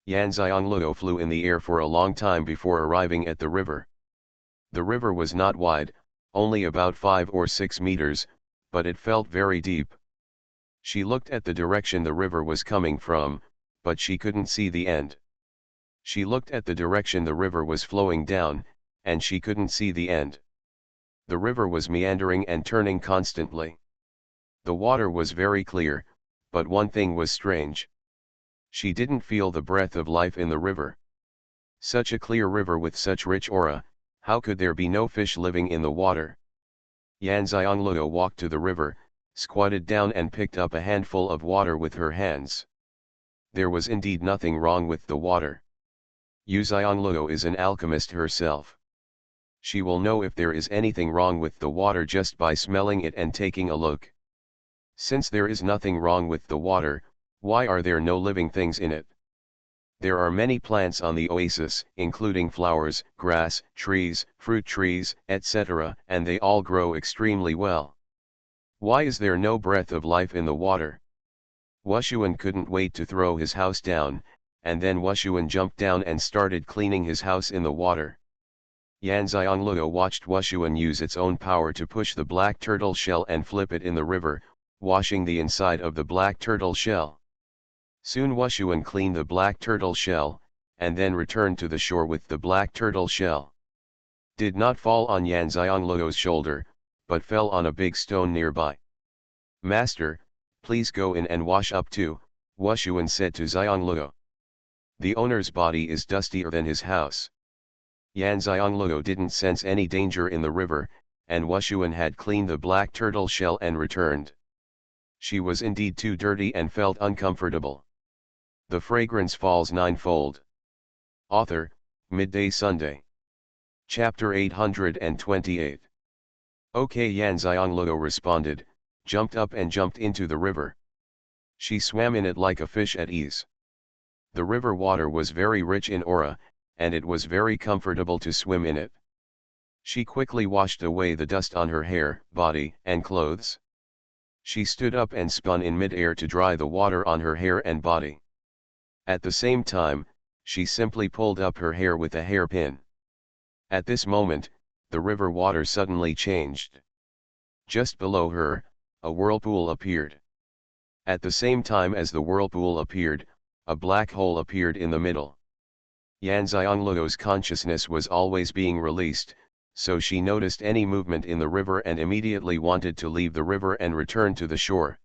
Xianxia flew in the air for a long time before arriving at the river. The river was not wide, only about 5 or 6 meters, but it felt very deep. She looked at the direction the river was coming from, but she couldn't see the end. She looked at the direction the river was flowing down, and she couldn't see the end. The river was meandering and turning constantly. The water was very clear, but one thing was strange. She didn't feel the breath of life in the river. Such a clear river with such rich aura, how could there be no fish living in the water? Xianxia walked to the river, squatted down and picked up a handful of water with her hands. There was indeed nothing wrong with the water. Xianxia is an alchemist herself. She will know if there is anything wrong with the water just by smelling it and taking a look. Since there is nothing wrong with the water, why are there no living things in it? There are many plants on the oasis, including flowers, grass, trees, fruit trees, etc., and they all grow extremely well. Why is there no breath of life in the water? Xuanhuan couldn't wait to throw his house down, and then Xuanhuan jumped down and started cleaning his house in the water. Xianxia watched Xuanhuan use its own power to push the black turtle shell and flip it in the river, washing the inside of the black turtle shell. Soon Xuanhuan cleaned the black turtle shell, and then returned to the shore with the black turtle shell. Did not fall on Xianxia's shoulder, but fell on a big stone nearby. "Master, please go in and wash up too," Xuanhuan said to Xianxia. "The owner's body is dustier than his house." Xianxia didn't sense any danger in the river, and Xuanhuan had cleaned the black turtle shell and returned. She was indeed too dirty and felt uncomfortable. The fragrance falls ninefold. Author, Midday Sunday. Chapter 828. Okay, Xianxia responded, jumped up and jumped into the river. She swam in it like a fish at ease. The river water was very rich in aura, and it was very comfortable to swim in it. She quickly washed away the dust on her hair, body, and clothes. She stood up and spun in mid-air to dry the water on her hair and body. At the same time, she simply pulled up her hair with a hairpin. At this moment, the river water suddenly changed. Just below her, a whirlpool appeared. At the same time as the whirlpool appeared, a black hole appeared in the middle. Xianxia's consciousness was always being released, so she noticed any movement in the river and immediately wanted to leave the river and return to the shore.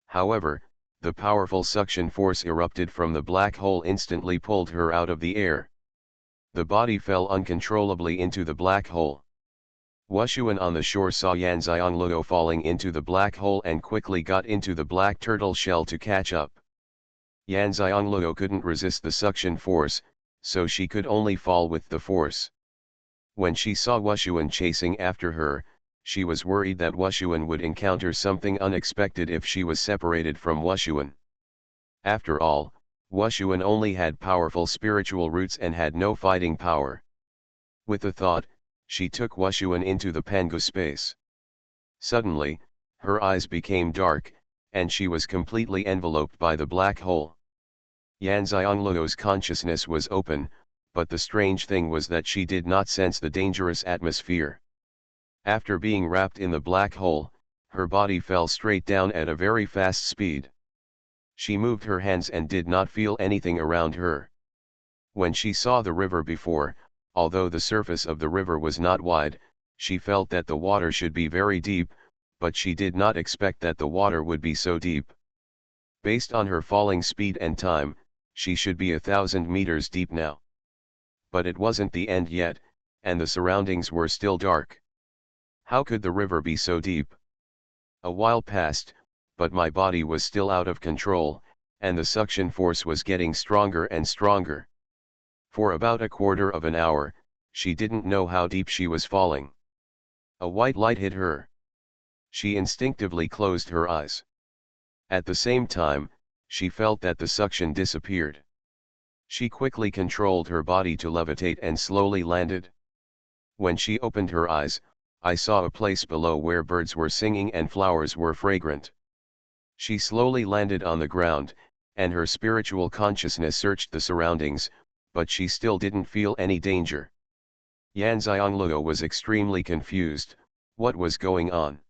However, the powerful suction force erupted from the black hole instantly pulled her out of the air. The body fell uncontrollably into the black hole. Xuanhuan on the shore saw Xianxia falling into the black hole and quickly got into the black turtle shell to catch up. Xianxia couldn't resist the suction force, so she could only fall with the force. When she saw Xuanhuan chasing after her, she was worried that Xuanhuan would encounter something unexpected if she was separated from Xuanhuan. After all, Xuanhuan only had powerful spiritual roots and had no fighting power. With the thought, she took Xuanhuan into the Pangu space. Suddenly, her eyes became dark, and she was completely enveloped by the black hole. Xianxia's consciousness was open, but the strange thing was that she did not sense the dangerous atmosphere. After being wrapped in the black hole, her body fell straight down at a very fast speed. She moved her hands and did not feel anything around her. When she saw the river before, although the surface of the river was not wide, she felt that the water should be very deep, but she did not expect that the water would be so deep. Based on her falling speed and time, she should be 1,000 meters deep now. But it wasn't the end yet, and the surroundings were still dark. How could the river be so deep? A while passed, but my body was still out of control, and the suction force was getting stronger and stronger. For about a quarter of an hour, she didn't know how deep she was falling. A white light hit her. She instinctively closed her eyes. At the same time, she felt that the suction disappeared. She quickly controlled her body to levitate and slowly landed. When she opened her eyes, I saw a place below where birds were singing and flowers were fragrant. She slowly landed on the ground, and her spiritual consciousness searched the surroundings, but she still didn't feel any danger. Xianxia was extremely confused. What was going on?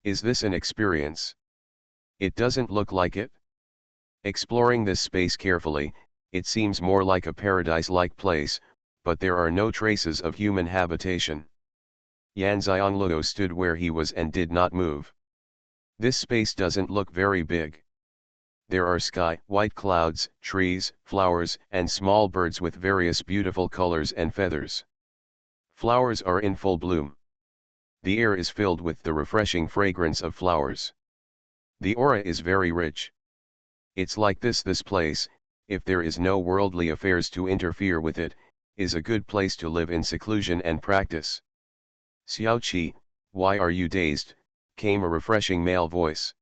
Is this an experience? It doesn't look like it. Exploring this space carefully, it seems more like a paradise-like place, but there are no traces of human habitation. Yan Xianluo stood where he was and did not move. This space doesn't look very big. There are sky, white clouds, trees, flowers, and small birds with various beautiful colors and feathers. Flowers are in full bloom. The air is filled with the refreshing fragrance of flowers. The aura is very rich. It's like this place, if there is no worldly affairs to interfere with it, is a good place to live in seclusion and practice. Xiaoqi, why are you dazed? Came a refreshing male voice.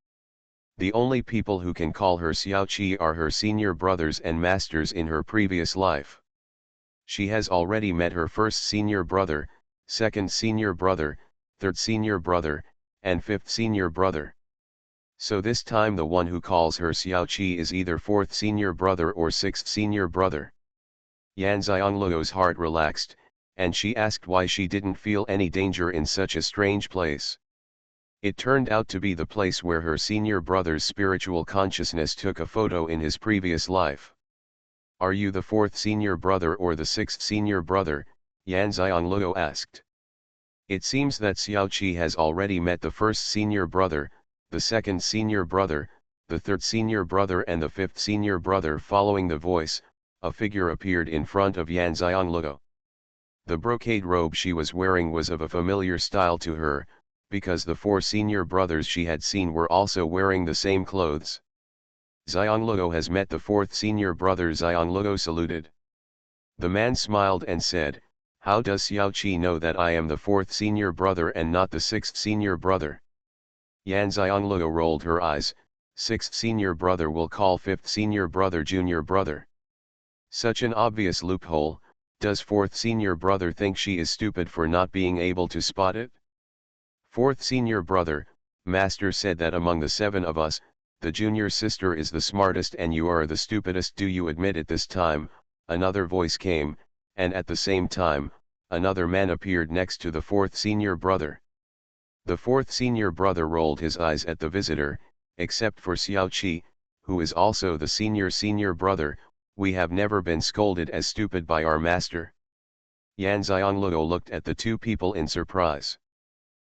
The only people who can call her Xiaoqi are her senior brothers and masters in her previous life. She has already met her first senior brother, second senior brother, third senior brother, and fifth senior brother. So this time the one who calls her Xiaoqi is either fourth senior brother or sixth senior brother. Yan Xiangluo's heart relaxed, and she asked why she didn't feel any danger in such a strange place. It turned out to be the place where her senior brother's spiritual consciousness took a photo in his previous life. Are you the fourth senior brother or the sixth senior brother? Yan Xiangluo asked. It seems that Xiaoqi has already met the first senior brother, the second senior brother, the third senior brother and the fifth senior brother. Following the voice, a figure appeared in front of Yan Xiangluo. The brocade robe she was wearing was of a familiar style to her, because the four senior brothers she had seen were also wearing the same clothes. Xiangluo has met the fourth senior brother. Xiangluo saluted. The man smiled and said, how does Xiaoqi know that I am the fourth senior brother and not the sixth senior brother? Yan Xiangluo rolled her eyes. Sixth senior brother will call fifth senior brother junior brother. Such an obvious loophole. Does fourth senior brother think she is stupid for not being able to spot it? Fourth senior brother, master said that among the seven of us, the junior sister is the smartest and you are the stupidest. Do you admit it? This time, another voice came, and at the same time, another man appeared next to the fourth senior brother. The fourth senior brother rolled his eyes at the visitor, except for Xiaoqi, who is also the senior brother. We have never been scolded as stupid by our master. Yan Xiangluo looked at the two people in surprise.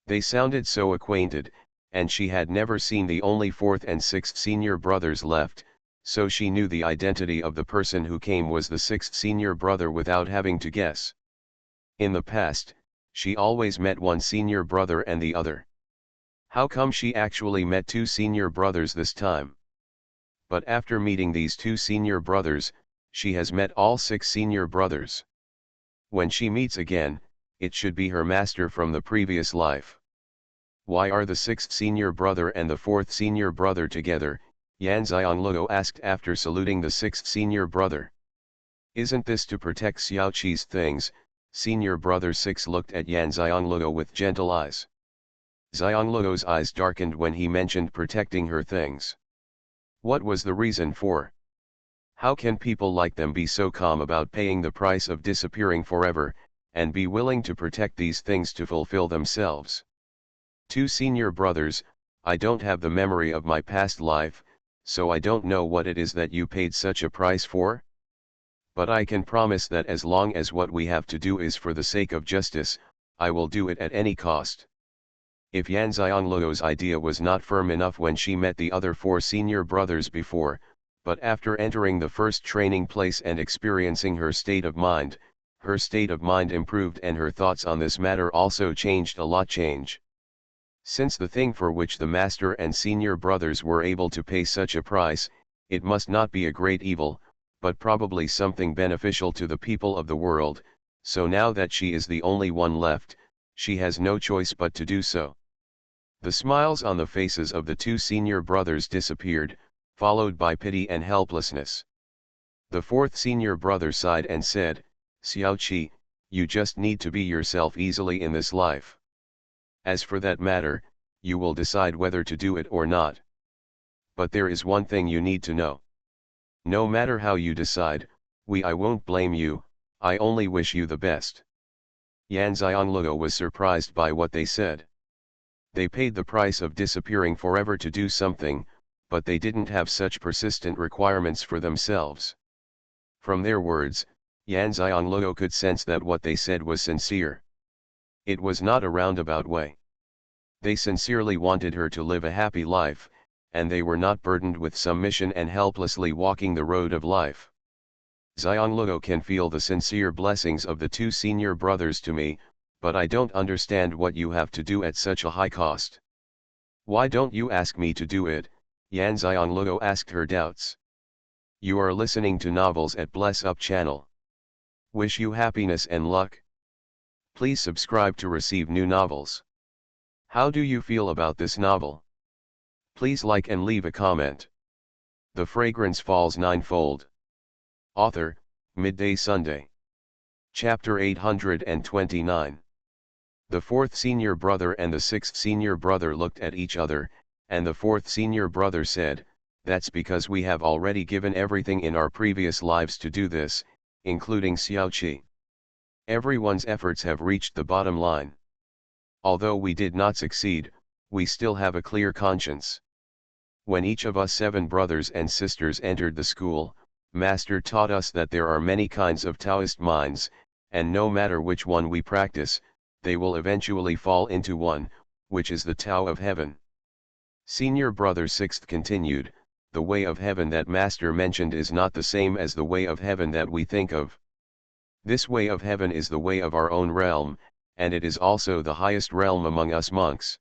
They sounded so acquainted, and she had never seen the only fourth and sixth senior brothers left, so she knew the identity of the person who came was the sixth senior brother without having to guess. In the past, she always met one senior brother and the other. How come she actually met two senior brothers this time? But after meeting these two senior brothers, she has met all six senior brothers. When she meets again, it should be her master from the previous life. Why are the sixth senior brother and the fourth senior brother together? Yan Xiangluo asked after saluting the sixth senior brother. Isn't this to protect Xiaoqi's things? Senior brother 6 looked at Yan Xiangluo with gentle eyes. Xiangluo's eyes darkened when he mentioned protecting her things. What was the reason for? How can people like them be so calm about paying the price of disappearing forever, and be willing to protect these things to fulfill themselves? Two senior brothers, I don't have the memory of my past life, so I don't know what it is that you paid such a price for. But I can promise that as long as what we have to do is for the sake of justice, I will do it at any cost. If Yan Xiangluo's idea was not firm enough when she met the other four senior brothers before, but after entering the first training place and experiencing her state of mind improved and her thoughts on this matter also changed a lot. Since the thing for which the master and senior brothers were able to pay such a price, it must not be a great evil, but probably something beneficial to the people of the world, so now that she is the only one left, she has no choice but to do so. The smiles on the faces of the two senior brothers disappeared, followed by pity and helplessness. The fourth senior brother sighed and said, Xiaoqi, you just need to be yourself easily in this life. As for that matter, you will decide whether to do it or not. But there is one thing you need to know. No matter how you decide, I won't blame you, I only wish you the best. Yan Xiangluo was surprised by what they said. They paid the price of disappearing forever to do something, but they didn't have such persistent requirements for themselves. From their words, Yan Xiangluo could sense that what they said was sincere. It was not a roundabout way. They sincerely wanted her to live a happy life, and they were not burdened with some mission and helplessly walking the road of life. Xianxia can feel the sincere blessings of the two senior brothers to me, but I don't understand what you have to do at such a high cost. Why don't you ask me to do it? Xianxia asked her doubts. You are listening to novels at Bless Up channel. Wish you happiness and luck. Please subscribe to receive new novels. How do you feel about this novel? Please like and leave a comment. The Fragrance Falls Ninefold. Author, Midday Sunday. Chapter 829. The fourth senior brother and the sixth senior brother looked at each other, and the fourth senior brother said, "That's because we have already given everything in our previous lives to do this, including Xiaoqi. Everyone's efforts have reached the bottom line. Although we did not succeed, we still have a clear conscience. When each of us 7 brothers and sisters entered the school, Master taught us that there are many kinds of Taoist minds, and no matter which one we practice, they will eventually fall into one, which is the Tao of heaven." Senior brother sixth continued, "The way of heaven that Master mentioned is not the same as the way of heaven that we think of. This way of heaven is the way of our own realm, and it is also the highest realm among us monks.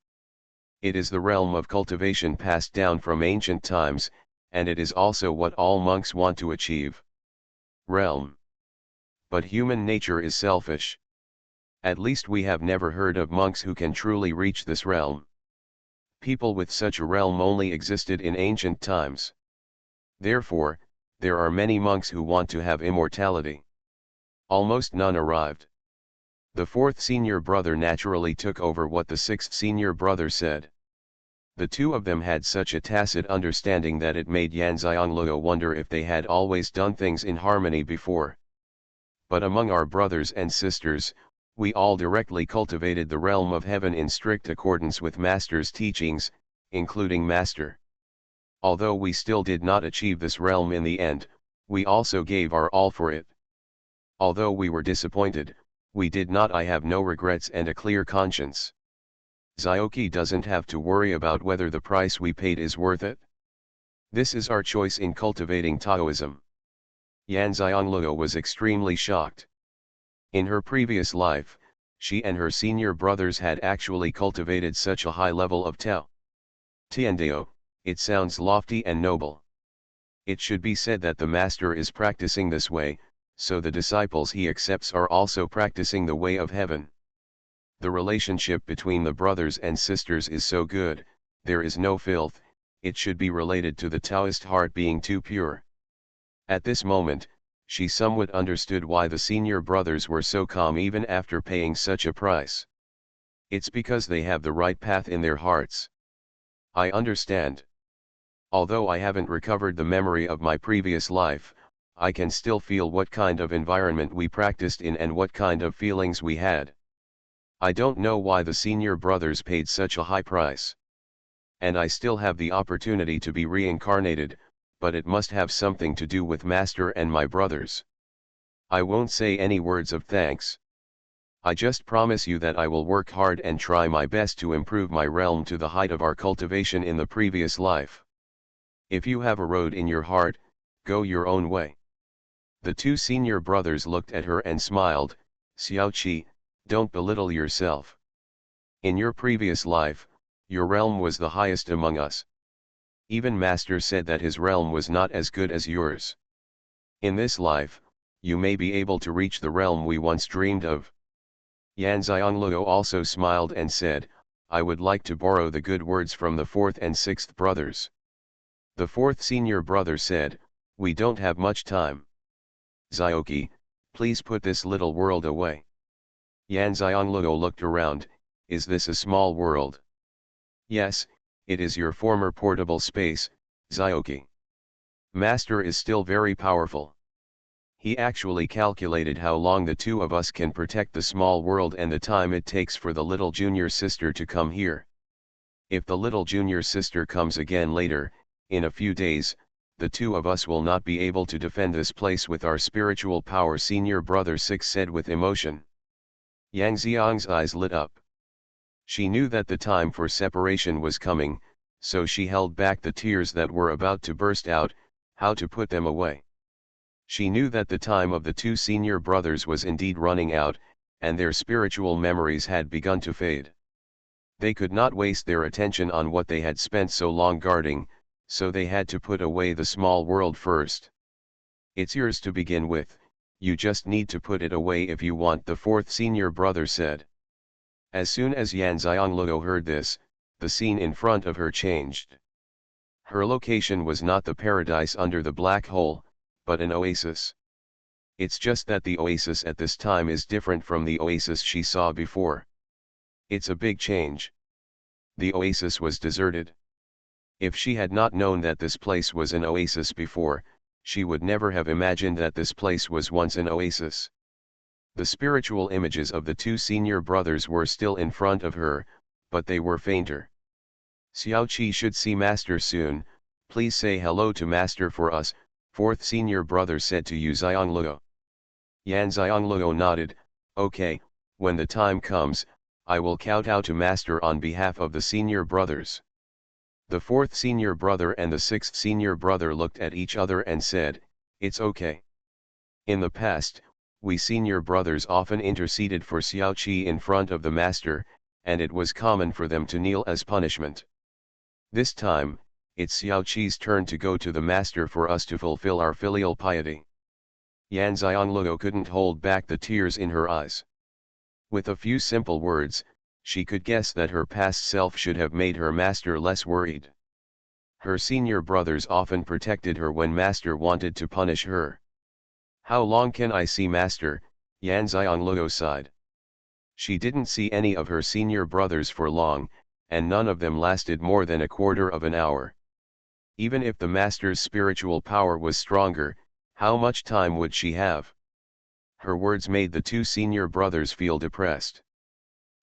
It is the realm of cultivation passed down from ancient times, and it is also what all monks want to achieve. Realm. But human nature is selfish. At least we have never heard of monks who can truly reach this realm. People with such a realm only existed in ancient times. Therefore, there are many monks who want to have immortality. Almost none arrived." The fourth senior brother naturally took over what the sixth senior brother said. The two of them had such a tacit understanding that it made Xianxia wonder if they had always done things in harmony before. "But among our brothers and sisters, we all directly cultivated the realm of heaven in strict accordance with Master's teachings, including Master. Although we still did not achieve this realm in the end, we also gave our all for it. Although we were disappointed, we did not. I have no regrets and a clear conscience. Xiaoqi doesn't have to worry about whether the price we paid is worth it. This is our choice in cultivating Taoism." Xianxia was extremely shocked. In her previous life, she and her senior brothers had actually cultivated such a high level of Tao. Tiandao, it sounds lofty and noble. It should be said that the Master is practicing this way, so the disciples he accepts are also practicing the way of heaven. The relationship between the brothers and sisters is so good, there is no filth, it should be related to the Taoist heart being too pure. At this moment, she somewhat understood why the senior brothers were so calm even after paying such a price. It's because they have the right path in their hearts. I understand. Although I haven't recovered the memory of my previous life, I can still feel what kind of environment we practiced in and what kind of feelings we had. I don't know why the senior brothers paid such a high price. And I still have the opportunity to be reincarnated, but it must have something to do with Master and my brothers. I won't say any words of thanks. I just promise you that I will work hard and try my best to improve my realm to the height of our cultivation in the previous life. If you have a road in your heart, go your own way." The two senior brothers looked at her and smiled. "Xiaoqi, don't belittle yourself. In your previous life, your realm was the highest among us. Even Master said that his realm was not as good as yours. In this life, you may be able to reach the realm we once dreamed of." Xianxia also smiled and said, "I would like to borrow the good words from the fourth and sixth brothers." The fourth senior brother said, "We don't have much time. Xiaoqi, please put this little world away." Xianxia looked around. "Is this a small world?" "Yes, it is your former portable space, Xiaoqi. Master is still very powerful. He actually calculated how long the two of us can protect the small world and the time it takes for the little junior sister to come here. If the little junior sister comes again later, in a few days, the two of us will not be able to defend this place with our spiritual power," senior brother 6 said with emotion. Xianxia's eyes lit up. She knew that the time for separation was coming, so she held back the tears that were about to burst out, how to put them away. She knew that the time of the two senior brothers was indeed running out, and their spiritual memories had begun to fade. They could not waste their attention on what they had spent so long guarding, so they had to put away the small world first. It's yours to begin with, you just need to put it away if you want, the fourth senior brother said. As soon as Yan Xiangluo heard this, the scene in front of her changed. Her location was not the paradise under the black hole, but an oasis. It's just that the oasis at this time is different from the oasis she saw before. It's a big change. The oasis was deserted. If she had not known that this place was an oasis before, she would never have imagined that this place was once an oasis. The spiritual images of the two senior brothers were still in front of her, but they were fainter. Xiaoqi should see Master soon, please say hello to Master for us, fourth senior brother said to Yu Xiangluo. Yan Xiangluo nodded, okay, when the time comes, I will kowtow to Master on behalf of the senior brothers. The fourth senior brother and the sixth senior brother looked at each other and said, it's okay. In the past, we senior brothers often interceded for Xiaoqi in front of the Master, and it was common for them to kneel as punishment. This time, it's Xiaoqi's turn to go to the Master for us to fulfill our filial piety. Yan Xiangluo couldn't hold back the tears in her eyes. With a few simple words, she could guess that her past self should have made her Master less worried. Her senior brothers often protected her when Master wanted to punish her. How long can I see Master? Yan Xiangluo sighed. She didn't see any of her senior brothers for long, and none of them lasted more than a quarter of an hour. Even if the Master's spiritual power was stronger, how much time would she have? Her words made the two senior brothers feel depressed.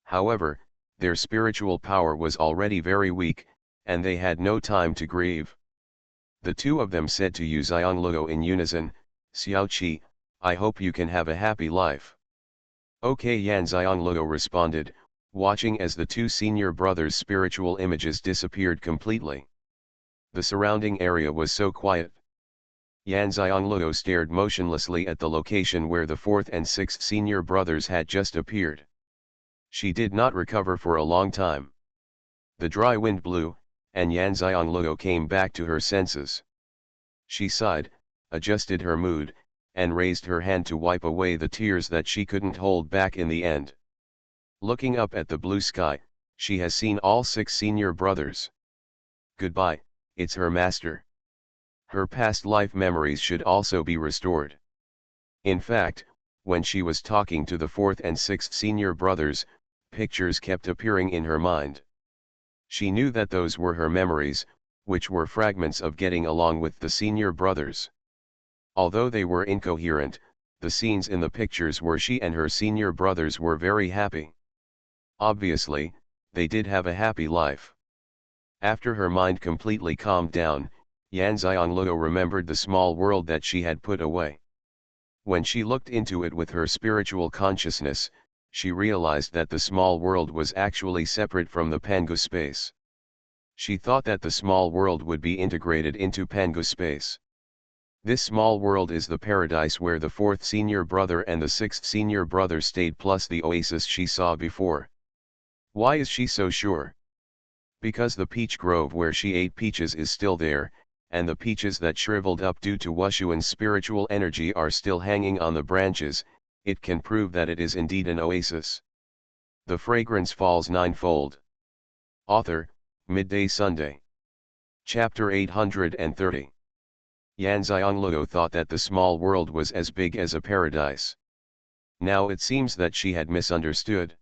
However, their spiritual power was already very weak, and they had no time to grieve. The two of them said to Yu Xiangluo in unison, Xiaoqi, I hope you can have a happy life. Okay, Yan Xiangluo responded, watching as the two senior brothers' spiritual images disappeared completely. The surrounding area was so quiet. Yan Xiangluo stared motionlessly at the location where the fourth and sixth senior brothers had just appeared. She did not recover for a long time. The dry wind blew, and Yan Xiangluo came back to her senses. She sighed, adjusted her mood, and raised her hand to wipe away the tears that she couldn't hold back in the end. Looking up at the blue sky, she has seen all six senior brothers. Goodbye, it's her Master. Her past life memories should also be restored. In fact, when she was talking to the fourth and sixth senior brothers, pictures kept appearing in her mind. She knew that those were her memories, which were fragments of getting along with the senior brothers. Although they were incoherent, the scenes in the pictures where she and her senior brothers were very happy. Obviously, they did have a happy life. After her mind completely calmed down, Yan Xiangluo remembered the small world that she had put away. When she looked into it with her spiritual consciousness, she realized that the small world was actually separate from the Pangu space. She thought that the small world would be integrated into Pangu space. This small world is the paradise where the fourth senior brother and the sixth senior brother stayed, plus the oasis she saw before. Why is she so sure? Because the peach grove where she ate peaches is still there, and the peaches that shriveled up due to Wushuan's spiritual energy are still hanging on the branches. It can prove that it is indeed an oasis. The fragrance falls ninefold. Author, Midday Sunday. Chapter 830. Yan Xiangluo thought that the small world was as big as a paradise. Now it seems that she had misunderstood.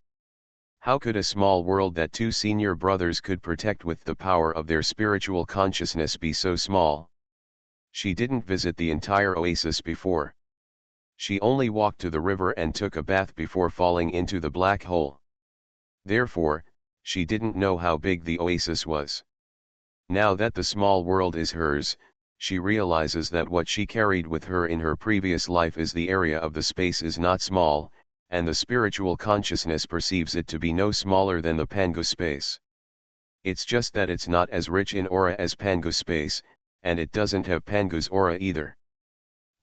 How could a small world that two senior brothers could protect with the power of their spiritual consciousness be so small? She didn't visit the entire oasis before. She only walked to the river and took a bath before falling into the black hole. Therefore, she didn't know how big the oasis was. Now that the small world is hers, she realizes that what she carried with her in her previous life is the area of the space is not small, and the spiritual consciousness perceives it to be no smaller than the Pangu space. It's just that it's not as rich in aura as Pangu space, and it doesn't have Pangu's aura either.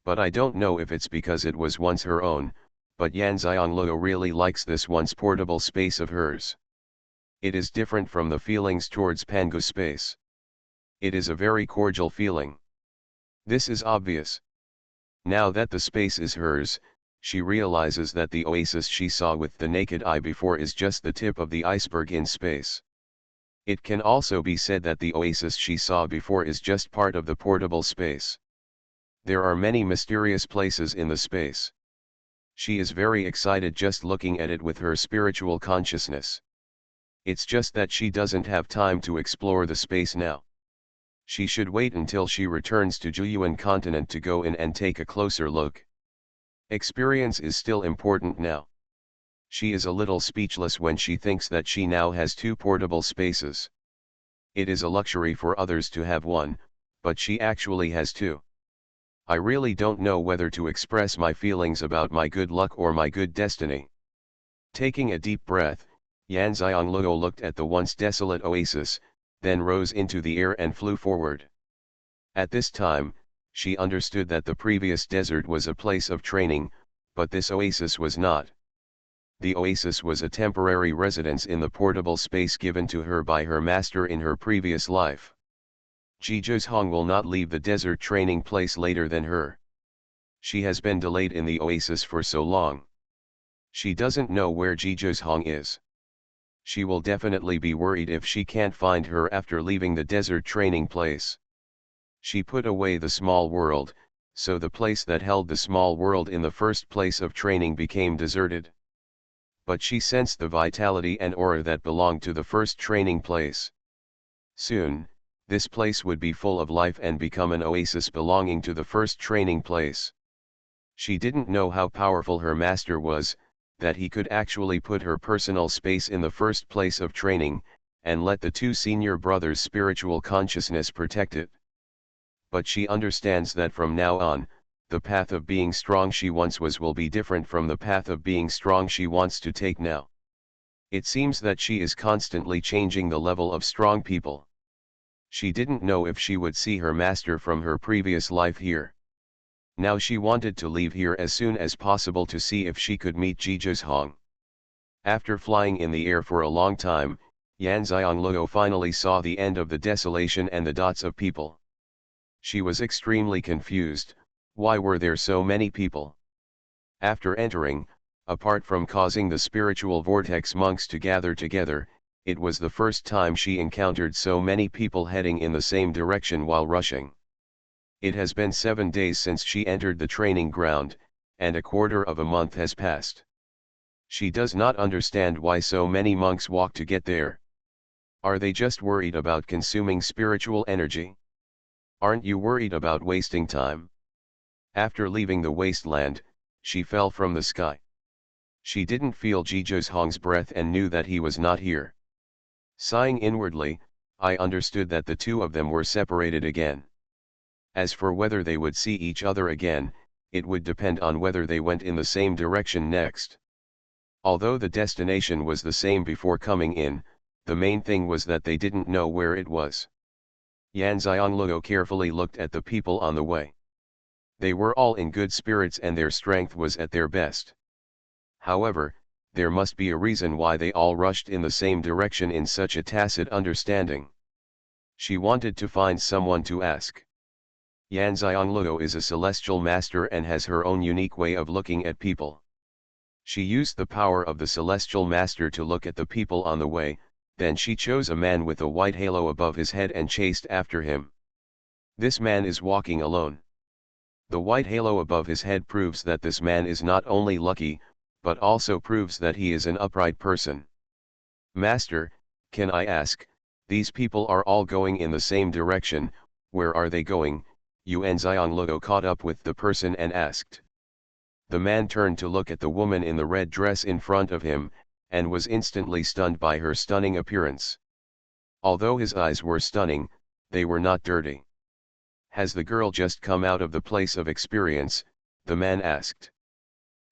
But I don't know if it's because it was once her own, but Yanxianglou really likes this once portable space of hers. It is different from the feelings towards Pangu space. It is a very cordial feeling. This is obvious. Now that the space is hers, she realizes that the oasis she saw with the naked eye before is just the tip of the iceberg in space. It can also be said that the oasis she saw before is just part of the portable space. There are many mysterious places in the space. She is very excited just looking at it with her spiritual consciousness. It's just that she doesn't have time to explore the space now. She should wait until she returns to Zhuyuan continent to go in and take a closer look. Experience is still important now. She is a little speechless when she thinks that she now has two portable spaces. It is a luxury for others to have one, but she actually has two. I really don't know whether to express my feelings about my good luck or my good destiny. Taking a deep breath, Yanxianglou looked at the once desolate oasis, then rose into the air and flew forward. At this time, she understood that the previous desert was a place of training, but this oasis was not. The oasis was a temporary residence in the portable space given to her by her master in her previous life. Xuanhuan will not leave the desert training place later than her. She has been delayed in the oasis for so long. She doesn't know where Xuanhuan is. She will definitely be worried if she can't find her after leaving the desert training place. She put away the small world, so the place that held the small world in the first place of training became deserted. But she sensed the vitality and aura that belonged to the first training place. Soon, this place would be full of life and become an oasis belonging to the first training place. She didn't know how powerful her master was, that he could actually put her personal space in the first place of training, and let the two senior brothers' spiritual consciousness protect it. But she understands that from now on, the path of being strong she once was will be different from the path of being strong she wants to take now. It seems that she is constantly changing the level of strong people. She didn't know if she would see her master from her previous life here. Now she wanted to leave here as soon as possible to see if she could meet Xuanhuan. After flying in the air for a long time, Yanxianglou finally saw the end of the desolation and the dots of people. She was extremely confused. Why were there so many people? After entering, apart from causing the spiritual vortex monks to gather together, it was the first time she encountered so many people heading in the same direction while rushing. It has been 7 days since she entered the training ground, and a quarter of a month has passed. She does not understand why so many monks walk to get there. Are they just worried about consuming spiritual energy? Aren't you worried about wasting time? After leaving the wasteland, she fell from the sky. She didn't feel Xuanhuan's breath and knew that he was not here. Sighing inwardly, I understood that the two of them were separated again. As for whether they would see each other again, it would depend on whether they went in the same direction next. Although the destination was the same before coming in, the main thing was that they didn't know where it was. Yanxianglou carefully looked at the people on the way. They were all in good spirits and their strength was at their best. However, there must be a reason why they all rushed in the same direction in such a tacit understanding. She wanted to find someone to ask. Yanxianglou is a celestial master and has her own unique way of looking at people. She used the power of the celestial master to look at the people on the way, then she chose a man with a white halo above his head and chased after him. This man is walking alone. The white halo above his head proves that this man is not only lucky, but also proves that he is an upright person. Master, can I ask, these people are all going in the same direction, where are they going? Yanxianglou caught up with the person and asked. The man turned to look at the woman in the red dress in front of him, and was instantly stunned by her stunning appearance. Although his eyes were stunning, they were not dirty. Has the girl just come out of the place of experience? The man asked.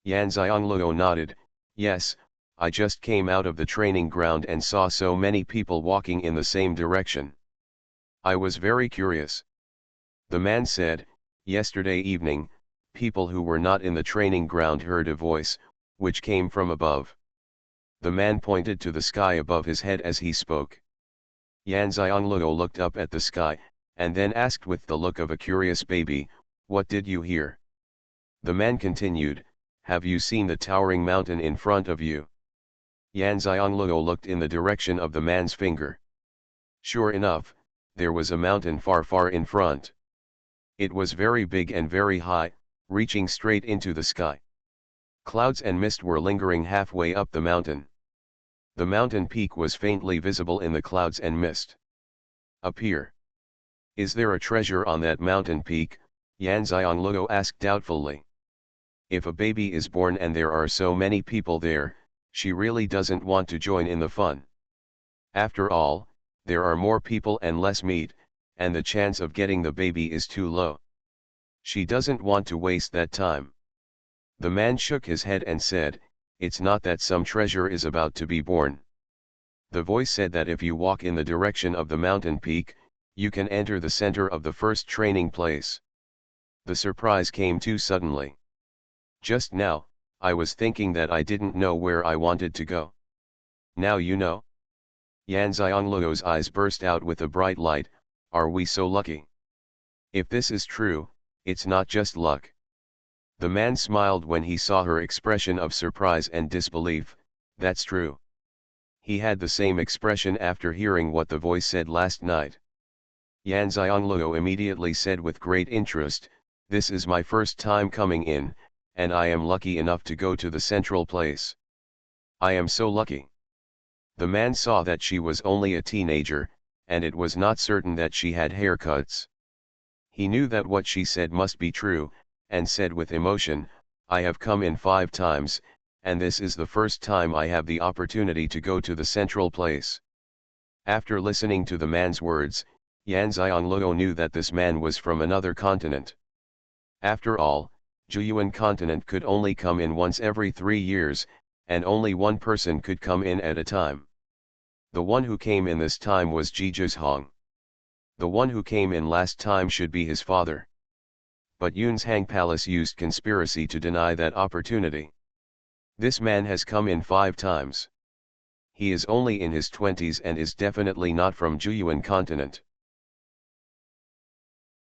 Yan Xiongluo nodded, yes, I just came out of the training ground and saw so many people walking in the same direction. I was very curious. The man said, yesterday evening, people who were not in the training ground heard a voice, which came from above. The man pointed to the sky above his head as he spoke. Yan Xiongluo looked up at the sky, and then asked with the look of a curious baby, what did you hear? The man continued, have you seen the towering mountain in front of you? Yan Xiongluo looked in the direction of the man's finger. Sure enough, there was a mountain far in front. It was very big and very high, reaching straight into the sky. Clouds and mist were lingering halfway up the mountain. The mountain peak was faintly visible in the clouds and mist. Up here. Is there a treasure on that mountain peak? Yan Xiongluo asked doubtfully. If a baby is born and there are so many people there, she really doesn't want to join in the fun. After all, there are more people and less meat, and the chance of getting the baby is too low. She doesn't want to waste that time. The man shook his head and said, it's not that some treasure is about to be born. The voice said that if you walk in the direction of the mountain peak, you can enter the center of the first training place. The surprise came too suddenly. Just now, I was thinking that I didn't know where I wanted to go. Now you know? Yan Xiongluo's eyes burst out with a bright light, are we so lucky? If this is true, it's not just luck. The man smiled when he saw her expression of surprise and disbelief, that's true. He had the same expression after hearing what the voice said last night. Yan Xiongluo immediately said with great interest, this is my first time coming in, and I am lucky enough to go to the central place. I am so lucky. The man saw that she was only a teenager, and it was not certain that she had haircuts. He knew that what she said must be true, and said with emotion, I have come in 5 times, and this is the first time I have the opportunity to go to the central place. After listening to the man's words, Yan Xiongluo knew that this man was from another continent. After all, Xuanhuan continent could only come in once every 3 years, and only one person could come in at a time. The one who came in this time was Jizhong. The one who came in last time should be his father. But Yun's Hang Palace used conspiracy to deny that opportunity. This man has come in 5 times. He is only in his 20s and is definitely not from Xuanhuan continent.